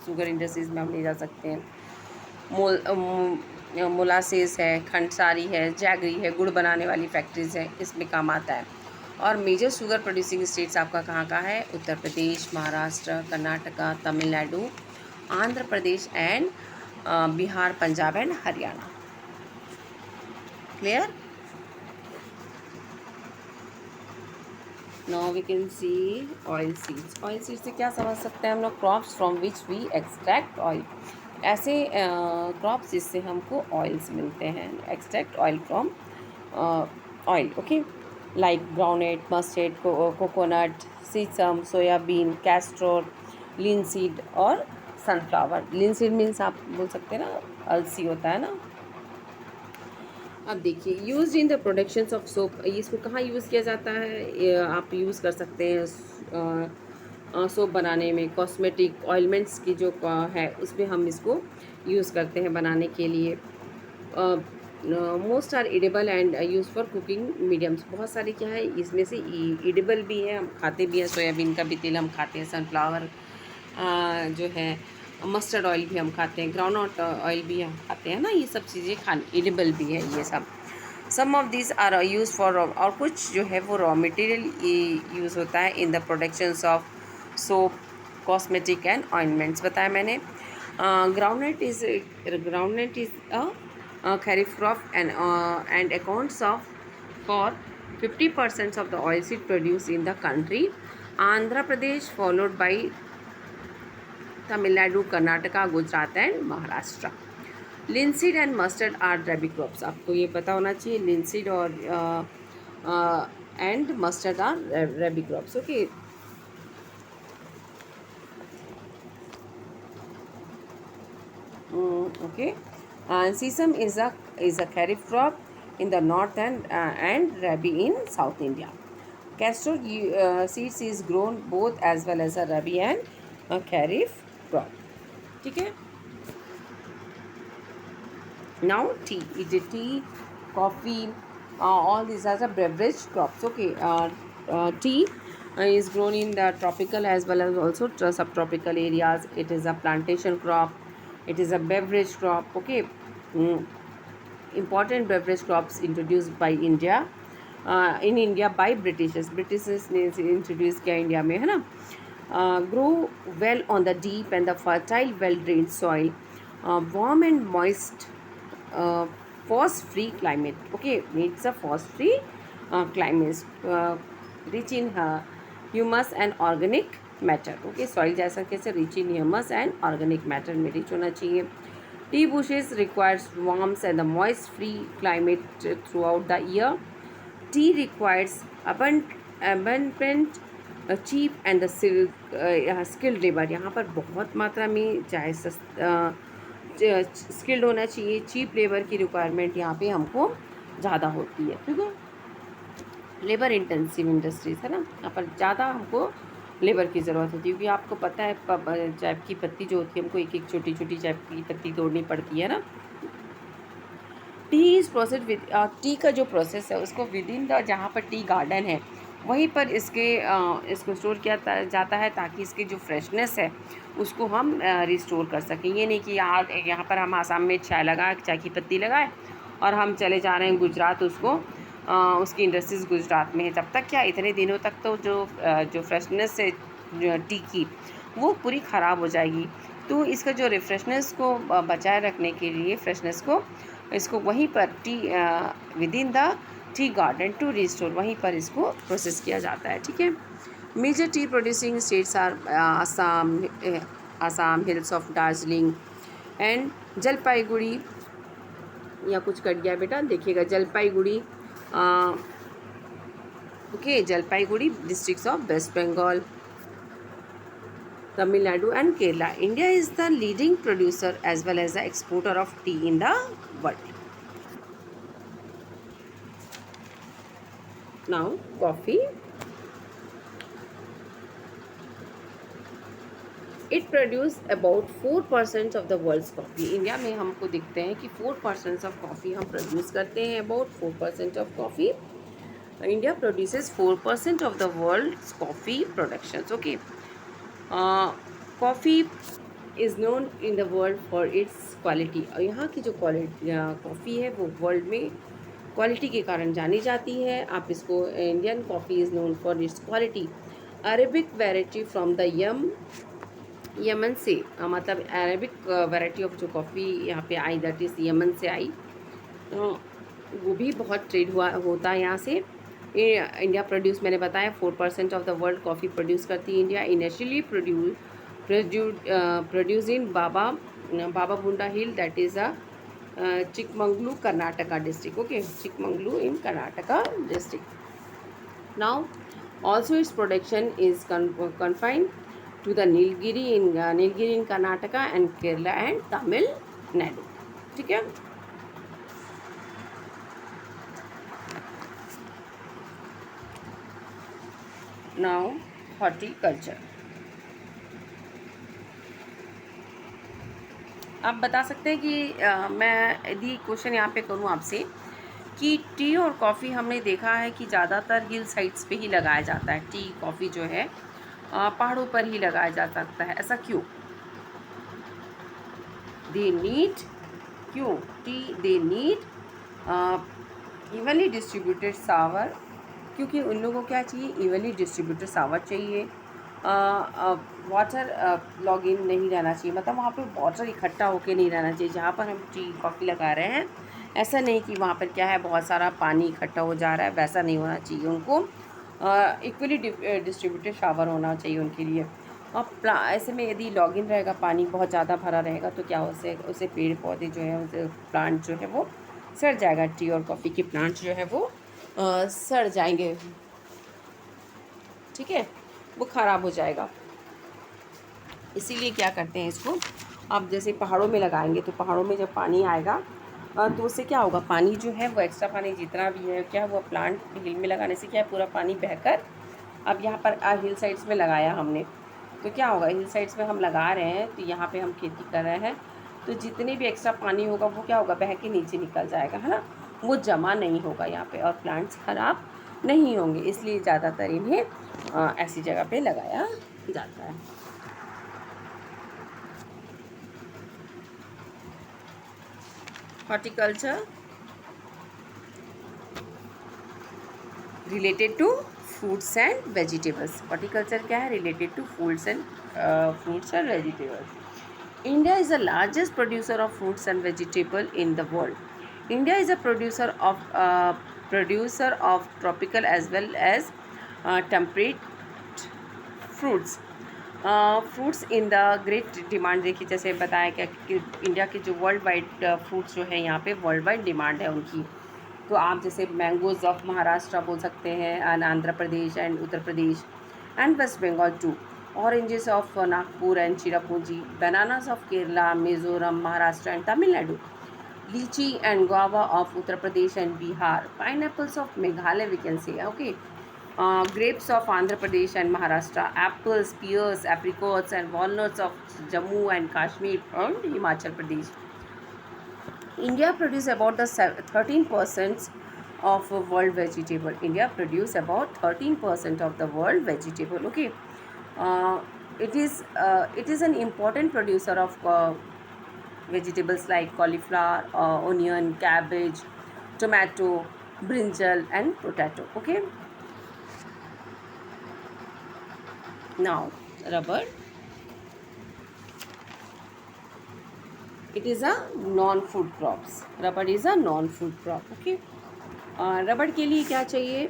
शुगर इंडस्ट्रीज़ में हम ले जा सकते हैं. मोलासेस है, खंडसारी है, जैगरी है, गुड़ बनाने वाली फैक्ट्रीज़ हैं, इसमें काम आता है. और मेजर शुगर प्रोड्यूसिंग स्टेट्स आपका कहाँ का है? Uttar Pradesh, Maharashtra, Karnataka, Tamil Nadu, Andhra Pradesh and Bihar, Punjab and Haryana. Clear? Now we can see oil seeds. Oil seeds से क्या समझ सकते हैं हम लोग? Crops from which we extract oil. ऐसे क्रॉप्स जिससे हमको ऑयल्स मिलते हैं. Extract oil from oil. Okay. Like groundnut, mustard, coconut, sesame, soybean, castor, linseed और सनफ्लावर. लिनसीड मीन्स आप बोल सकते हैं ना, अलसी होता है ना. अब देखिए, use in the productions of soap. इसको कहाँ यूज़ किया जाता है? आप यूज़ कर सकते हैं सोप बनाने में. कॉस्मेटिक ऑइलमेंट्स की जो है उसमें हम इसको यूज़ करते हैं बनाने के लिए. Most are edible and use for cooking mediums. बहुत सारे क्या है इसमें से एडिबल भी है, हम खाते भी हैं. सोयाबीन का भी तेल हम खाते हैं. सनफ्लावर जो है मस्टर्ड ऑयल भी हम खाते हैं, ग्राउंडनट ऑयल भी हम खाते हैं ना, ये सब चीज़ें खाने एडिबल भी है ये सब। Some of this are use for, और कुछ जो है वो रॉ मटेरियल यूज़ होता है in the productions of soap, cosmetic and ointments बताया मैंने। Groundnut is a kharif crop and accounts of for 50% of the oilseed produced in the country. Andhra Pradesh followed by Tamil Nadu, Karnataka, Gujarat and Maharashtra. Linseed and mustard are rabi crops. आपको ये पता होना चाहिए, linseed और and mustard are rabi crops. Okay. Okay. Sesame is a kharif crop in the north and rabi in South India. Castor seeds is grown both as well as a rabi and a kharif crop. ठीक है. Now tea. It is tea, coffee, all these are the beverage crops. Okay. Tea is grown in the tropical as well as also subtropical areas. It is a plantation crop. It is a beverage crop. Okay. Important beverage crops introduced by India in India by Britishers ने introduce किया India में, है ना. Grow well on the deep and the fertile well drained soil, warm and moist, frost free climate. Okay, needs a frost free climate, rich in humus and organic matter. Okay, soil जैसा कैसे rich in humus and organic matter में rich होना चाहिए. Tea bushes requires warmth and the moist free climate throughout the year. Tea requires abundant cheap and the skilled labor. यहाँ पर बहुत मात्रा में चाहे स्किल्ड होना चाहिए, चीप लेबर की रिक्वायरमेंट यहाँ पे हमको ज़्यादा होती है, ठीक है. लेबर इंटेंसिव इंडस्ट्रीज है ना, यहाँ पर ज़्यादा हमको लेबर की ज़रूरत होती है, क्योंकि आपको पता है चाय की पत्ती जो होती है हमको एक एक छोटी छोटी चाय की पत्ती तोड़नी पड़ती है ना. T is process with T का जो प्रोसेस है उसको विद इन द जहाँ पर टी गार्डन है वहीं पर इसको स्टोर किया जाता है, ताकि इसकी जो फ्रेशनेस है उसको हम रिस्टोर कर सकें. ये नहीं कि यहाँ पर हम आसाम में चाय लगाए, चाय की पत्ती लगाए और हम चले जा रहे हैं गुजरात, उसकी इंडस्ट्रीज़ गुजरात में है. जब तक क्या इतने दिनों तक तो जो फ्रेशनेस है टी की वो पूरी ख़राब हो जाएगी. तो इसका जो रिफ्रेशनेस को बचाए रखने के लिए फ्रेशनेस को इसको वहीं पर tea with in the tea garden to restore, वहीं पर इसको प्रोसेस किया जाता है, ठीक है. Major tea producing states are Assam, hills of Darjeeling and Jalpaiguri. या कुछ कट गया बेटा, देखिएगा. Jalpaiguri, okay, Jalpaiguri districts of West Bengal, Tamil Nadu and Kerala. India is the leading producer as well as the exporter of tea in the world. Now, coffee. It produces about 4% of the world's coffee. India में हमको दिखते हैं कि 4% of coffee हम produce करते हैं. About 4% of coffee. India produces 4% of the world's coffee productions. Okay. Coffee is known in the world for its quality. और यहाँ की जो कॉफ़ी है वो वर्ल्ड में क्वालिटी के कारण जानी जाती है. आप इसको Indian coffee is known for its quality. Arabic variety from the Yemen से, मतलब अरेबिक वैरायटी ऑफ जो कॉफ़ी यहाँ पे आई दैट इज़ यमन से आई, वो भी बहुत ट्रेड होता है यहाँ से. इंडिया प्रोड्यूस, मैंने बताया 4% of the world coffee produce करती है India. Initially produce in Baba बुंडा hill, that is a Chikmagalur, Karnataka district. Okay, Chikmagalur in Karnataka district. Now also its production is confined to the Nilgiri in Karnataka and Kerala and Tamil Nadu, ठीक है. Now horticulture. आप बता सकते हैं कि मैं यदि क्वेश्चन यहाँ पे करूँ आपसे कि टी और कॉफ़ी हमने देखा है कि ज़्यादातर हिल साइड्स पे ही लगाया जाता है. टी कॉफ़ी जो है पहाड़ों पर ही लगाया जा सकता है, ऐसा क्यों? दे नीड, क्यों दे नीड इवनली डिस्ट्रीब्यूटेड सावर, क्योंकि उन लोगों को क्या चाहिए, इवनली डिस्ट्रीब्यूटेड सावर चाहिए। वाटर लॉगिन नहीं रहना चाहिए, मतलब वहाँ पे वाटर इकट्ठा होके नहीं रहना चाहिए। जहाँ पर हम टी कॉफ़ी लगा रहे हैं ऐसा नहीं कि वहाँ पर क्या है बहुत सारा पानी इकट्ठा हो जा रहा है, वैसा नहीं होना चाहिए। उनको इक्वली डिस्ट्रीब्यूटेड शावर होना चाहिए उनके लिए। और ऐसे में यदि लॉगिन रहेगा, पानी बहुत ज़्यादा भरा रहेगा तो क्या उसे पेड़ पौधे जो है, उसे प्लांट जो है वो सड़ जाएगा। टी और कॉफ़ी के प्लांट जो है वो सड़ जाएंगे, ठीक है, वो ख़राब हो जाएगा। इसीलिए क्या करते हैं इसको, आप जैसे पहाड़ों में लगाएंगे तो पहाड़ों में जब पानी आएगा तो उससे क्या होगा, पानी जो है वो एक्स्ट्रा पानी जितना भी है क्या वो प्लांट हिल में लगाने से क्या है पूरा पानी बहकर, अब यहाँ पर हिल साइड्स में लगाया हमने तो क्या होगा, हिल साइड्स में हम लगा रहे हैं तो यहाँ पे हम खेती कर रहे हैं तो जितने भी एक्स्ट्रा पानी होगा वो क्या होगा, बह के नीचे निकल जाएगा, है ना, वो जमा नहीं होगा यहाँ पे और प्लांट्स ख़राब नहीं होंगे। इसलिए ज़्यादातर इन्हें ऐसी जगह पे लगाया जाता है। Horticulture related to fruits and vegetables. Horticulture क्या है, related to fruits and vegetables. India is the largest producer of fruits and vegetable in the world. India is a producer of tropical as well as temperate fruits. Fruits in the great demand, देखिए जैसे बताया क्या कि India के जो world wide fruits जो है यहाँ पे वर्ल्ड वाइड डिमांड है उनकी। तो आप जैसे मैंगोज़ ऑफ महाराष्ट्र बोल सकते हैं and Andhra Pradesh and Uttar Pradesh and West Bengal too, oranges of Nagpur and Cherrapunji, bananas of Kerala, Mizoram, Maharashtra and Tamil Nadu, lychee and guava of Uttar Pradesh and Bihar, pineapples of Meghalaya we can say, okay, grapes of Andhra Pradesh and Maharashtra, apples, pears, apricots and walnuts of Jammu and Kashmir and Himachal Pradesh. India produce about the 13% of world vegetable. India produce about 13% of the world vegetable, okay. It is an important producer of vegetables like cauliflower, onion, cabbage, tomato, brinjal and potato, okay. Now rubber, it is a non-food crops. Rubber is a non-food crop, okay. रबड़ के लिए क्या चाहिए,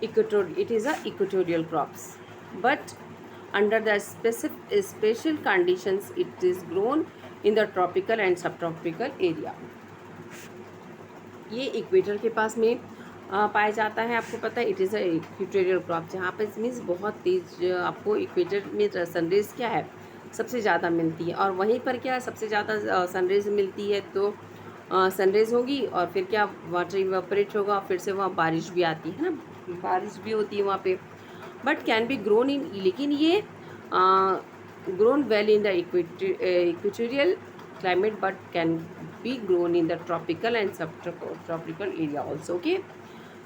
it is a equatorial crops, but under the special conditions it is grown in the tropical and subtropical area. ये equator के पास में पाया जाता है, आपको पता है, it is a equatorial crop, जहाँ पर मीन्स बहुत तेज आपको इक्वेटर में सनरेज क्या है सबसे ज़्यादा मिलती है, और वहीं पर क्या सबसे ज़्यादा सनरेज मिलती है तो सनरेज होगी और फिर क्या वाटर इवेपोरेट होगा, फिर से वहाँ बारिश भी आती है ना, बारिश भी होती है वहाँ पे, but can be grown in, लेकिन ये grown well in the equatorial climate but can be grown in the tropical and सब ट्रॉपिकल एरिया ऑल्सो, ओके।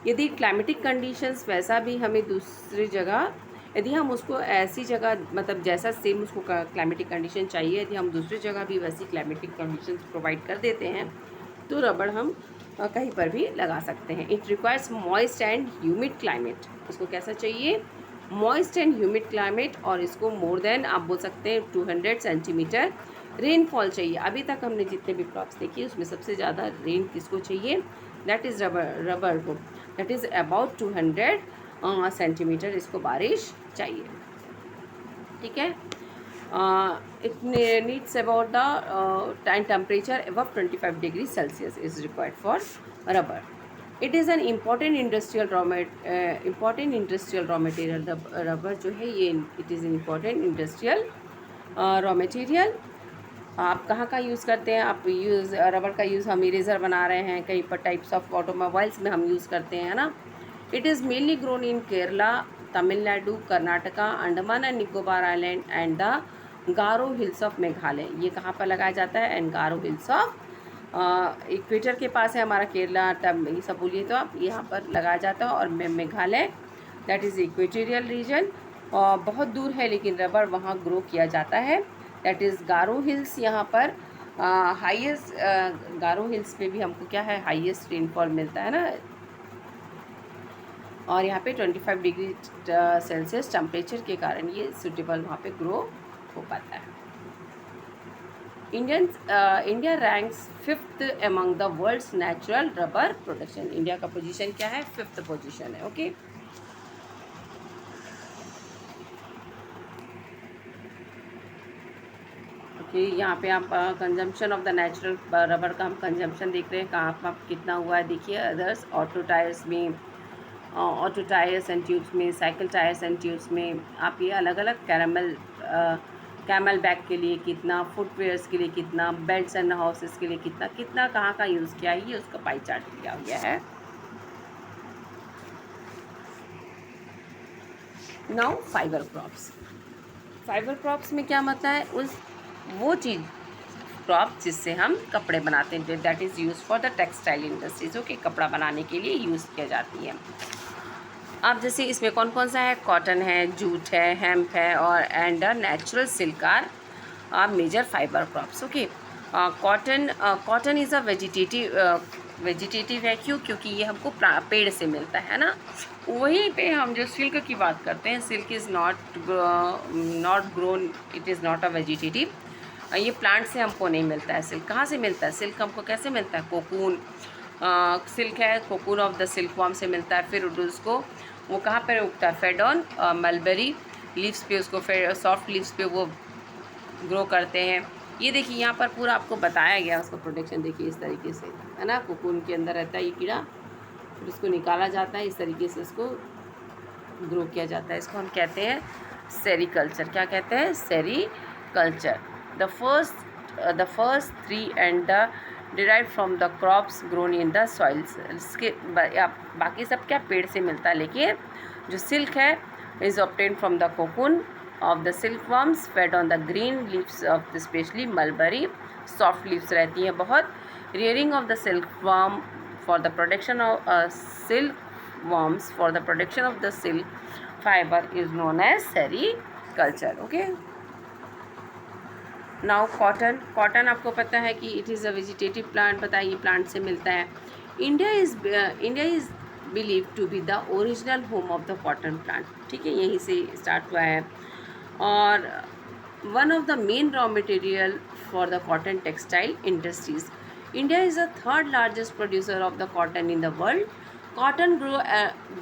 यदि क्लाइमेटिक कंडीशंस वैसा भी हमें दूसरी जगह, यदि हम उसको ऐसी जगह मतलब जैसा सेम उसको क्लाइमेटिक कंडीशन चाहिए, यदि हम दूसरी जगह भी वैसी क्लाइमेटिक कंडीशंस प्रोवाइड कर देते हैं तो रबड़ हम कहीं पर भी लगा सकते हैं। It requires moist and humid climate, उसको कैसा चाहिए, मॉइस्ट एंड ह्यूमिड क्लाइमेट, और इसको मोर देन आप बोल सकते हैं 200 सेंटीमीटर रेनफॉल चाहिए। अभी तक हमने जितने भी क्रॉप्स देखी उसमें सबसे ज़्यादा रेन किसको चाहिए, दैट इज़ रबर को, दैट इज़ अबाउट 200 सेंटीमीटर इसको बारिश चाहिए, ठीक है। It needs about the temperature above 25 degree Celsius is required for rubber. It is an important industrial raw material. Rubber जो है ये it is important industrial raw material. आप कहाँ यूज़ करते हैं, आप रबर का यूज़ हम इरेज़र बना रहे हैं, कई पर टाइप्स ऑफ ऑटोमोबाइल्स में हम यूज़ करते हैं ना। It is mainly grown in Kerala, Tamil Nadu, Karnataka, Andaman and Nicobar island and the Garo hills of Meghalaya. ये कहाँ पर लगाया जाता है, and Garo hills of equator के पास है हमारा केरला, ये सब बोलिए तो आप, यहाँ पर लगाया जाता है। और Meghalaya that is equatorial region, बहुत दूर है लेकिन रबर वहाँ ग्रो किया जाता है, दैट इज़ गारो हिल्स यहाँ पर हाईएस्ट गारो हिल्स पे भी हमको क्या है, हाईएस्ट रेनफॉल मिलता है ना, और यहाँ पे 25 डिग्री सेल्सियस टेम्परेचर के कारण ये सूटेबल वहाँ पे ग्रो हो पाता है। India ranks 5th among the world's natural rubber production. India का पोजीशन क्या है, 5th पोजीशन है। ओके, ओके, यहाँ पे आप consumption of the natural rubber का हम कंजम्पशन देख रहे हैं, कहाँ पर कितना हुआ है देखिए। अदर्स ऑटो टायर्स में, ऑटो टायर्स एंड ट्यूब्स में, साइकिल टायर्स एंड ट्यूब्स में आप ये अलग अलग कैमल बैग के लिए कितना, फुटवेयर्स के लिए कितना, बेड्स एंड हाउसेस के लिए कितना कितना कहाँ का यूज़ किया है, ये उसका पाई चार्ट दिया गया है। Now fibre crops. Fibre crops में क्या मतलब है, उस वो चीज़ क्रॉप जिससे हम कपड़े बनाते हैं, that is use for the textile industries. Okay, कपड़ा बनाने के लिए यूज़ किया जाती है। अब जैसे इसमें कौन कौन सा है, कॉटन है, जूट है, हेम्प है और and natural silk are major fibre crops. Okay, cotton is a vegetative है, क्योंकि ये हमको पेड़ से मिलता है ना। वहीं पे हम जो सिल्क की बात करते हैं, silk is not grown, it is not a vegetative. ये प्लांट से हमको नहीं मिलता है। सिल्क कहाँ से मिलता है, सिल्क हमको कैसे मिलता है, कोकून सिल्क है, cocoon of the silk worm से मिलता है। फिर उसको वो कहाँ पर उगता है, फेड ऑन मलबेरी लीव्स पे, उसको फिर सॉफ्ट लीव्स पे वो ग्रो करते हैं। ये देखिए यहाँ पर पूरा आपको बताया गया उसका प्रोडक्शन, देखिए इस तरीके से है ना, कोकून के अंदर रहता है ये कीड़ा, फिर उसको निकाला जाता है, इस तरीके से उसको ग्रो किया जाता है। इसको हम कहते हैं सेरीकल्चर। क्या कहते हैं, sericulture. The first three and the derive from the crops grown in the soils. इसके बाकी सब क्या पेड़ से मिलता है, लेकिन जो सिल्क है is obtain from the cocoon of the silk worms fade on the green leaves of the specially mulberry, soft leaves रहती हैं बहुत। rearing of the silkworm for the production of silkworms for the production of the silk fiber is known as sericulture. Okay, now cotton आपको पता है कि it is a vegetative plant, बताइए plant से मिलता है। India is believed to be the original home of the cotton plant। ठीक है, यहीं से स्टार्ट हुआ है, और one of the main raw material for the cotton textile industries. India is the third largest producer of the cotton in the world. Cotton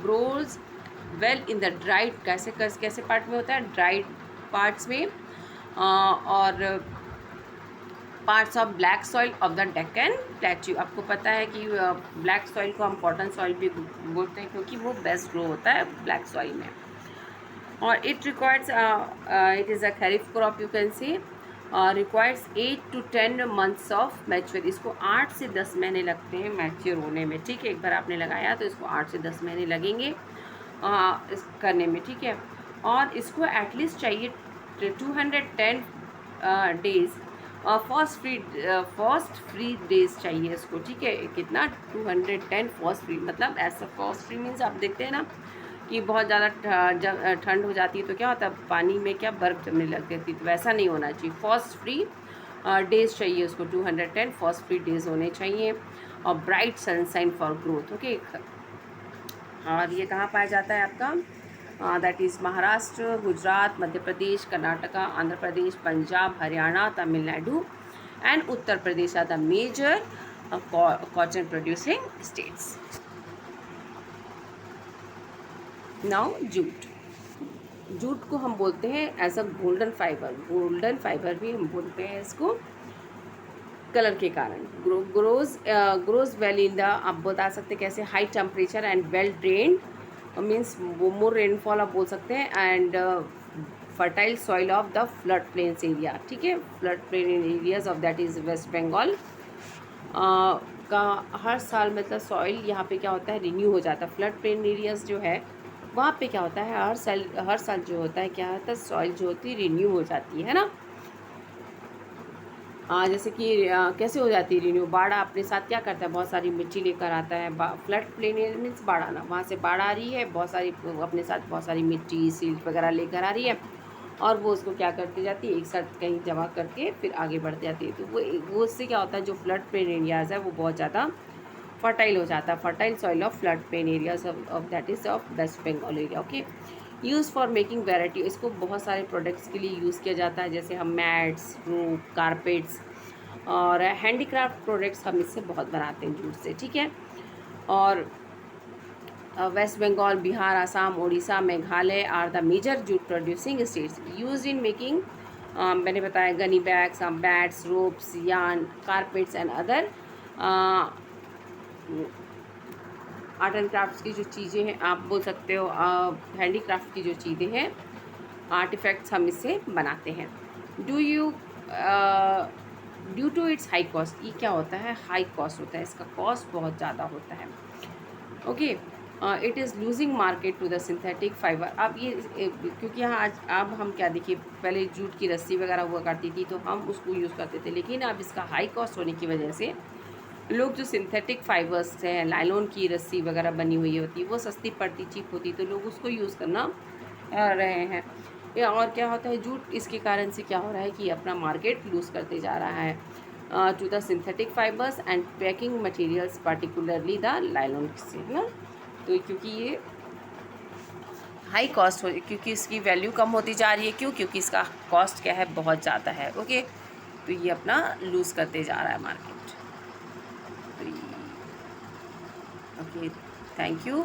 grows well in the dried, कैसे part में होता है, dried parts में, और parts of black soil of the Deccan plateau. आपको पता है कि ब्लैक सॉइल को हम कॉटन सॉइल भी बोलते हैं, क्योंकि वो बेस्ट ग्रो होता है ब्लैक सॉइल में। और it requires, it is a kharif crop, you can see, requires 8 to 10 months of mature. इसको 8 से 10 महीने लगते हैं मैच्योर होने में। ठीक है, एक बार आपने लगाया तो इसको 8 से 10 महीने लगेंगे इस करने में। ठीक है, और इसको एटलीस्ट चाहिए 210 डेज फर्स्ट फ्री डेज चाहिए इसको। ठीक है, कितना, 210 फर्स्ट फ्री, मतलब ऐसा फर्स्ट फ्री मीन्स आप देखते हैं ना कि बहुत ज़्यादा ठंड हो जाती है तो क्या होता है, पानी में क्या बर्फ़ जमने लग जाती है, तो वैसा नहीं होना चाहिए। फर्स्ट फ्री डेज़ चाहिए उसको, 210 फर्स्ट फ्री डेज़ होने चाहिए, और bright sunshine for growth. Okay, और ये कहाँ पाया जाता है आपका, that is Maharashtra, Gujarat, Madhya Pradesh, Karnataka, Andhra Pradesh, Punjab, Haryana, Tamil Nadu and Uttar Pradesh are the major cotton producing states. Now jute को हम बोलते हैं एज अ गोल्डन फाइबर भी हम बोलते हैं इसको, कलर के कारण। ग्रोज वेल इन द, आप बता सकते हैं कैसे, high temperature and well drained, means more rainfall आप बोल सकते हैं, and fertile soil of the flood plains area. ठीक है, flood plain areas of that is West Bengal का हर साल मतलब सॉइल यहाँ पे क्या होता है, रिन्यू हो जाता है। फ्लड प्लेन एरियाज जो है वहाँ पे क्या होता है, हर साल जो होता है क्या होता है, सॉइल जो होती है रिन्यू हो जाती है ना। जैसे कि कैसे हो जाती है रिन्यू, बाढ़ अपने साथ क्या करता है, बहुत सारी मिट्टी लेकर आता है। फ्लड प्लेन मीन्स बाढ़ आना, वहाँ से बाढ़ आ रही है, बहुत सारी अपने साथ बहुत सारी मिट्टी सील्ट वगैरह लेकर आ रही है, और वो उसको क्या करती जाती है, एक साथ कहीं जमा करके फिर आगे बढ़ जाती है। तो वो उससे क्या होता है, जो फ्लड प्लेन एरियाज़ है वो बहुत ज़्यादा फर्टाइल हो जाता है। Fertile soil of flood plain areas of that is of West Bengal area. Okay, use for making variety, इसको बहुत सारे प्रोडक्ट्स के लिए यूज़ किया जाता है, जैसे हम मैट्स, रूफ, कारपेट्स और हैंडीक्राफ्ट प्रोडक्ट्स हम इससे बहुत बनाते हैं जूट से, ठीक है। और West Bengal, Bihar, Assam, Orissa, Meghalaya are the major jute producing states. Use in making, मैंने बताया, gunny bags, bats, ropes, yarn, carpets and other art and crafts की जो चीज़ें हैं, आप बोल सकते हो हैंडीक्राफ्ट की जो चीज़ें हैं, आर्टिफैक्ट्स हम इससे बनाते हैं। Due to its high cost, ये क्या होता है, हाई कॉस्ट होता है, इसका कॉस्ट बहुत ज़्यादा होता है। Okay, it is losing market to the synthetic fibre. अब ये क्योंकि यहाँ आज अब हम क्या देखिए, पहले जूट की रस्सी वगैरह हुआ करती थी तो हम उसको यूज़ करते थे, लेकिन अब इसका हाई कॉस्ट होने की वजह से लोग जो सिंथेटिक फाइबर्स हैं, नायलॉन की रस्सी वगैरह बनी हुई होती, वो सस्ती पड़ती, चीप होती, तो लोग उसको यूज़ करना रहे हैं। या और क्या होता है, जूट इसके कारण से क्या हो रहा है कि अपना मार्केट लूज़ करते जा रहा है to the synthetic fibres and packing materials, particularly the nylon से, है ना। तो क्योंकि ये हाई कॉस्ट हो, क्योंकि इसकी वैल्यू कम होती जा रही है, क्योंकि इसका कॉस्ट क्या है, बहुत ज़्यादा है। ओके, तो ये अपना लूज़ करते जा रहा है मार्केट। Okay, thank you.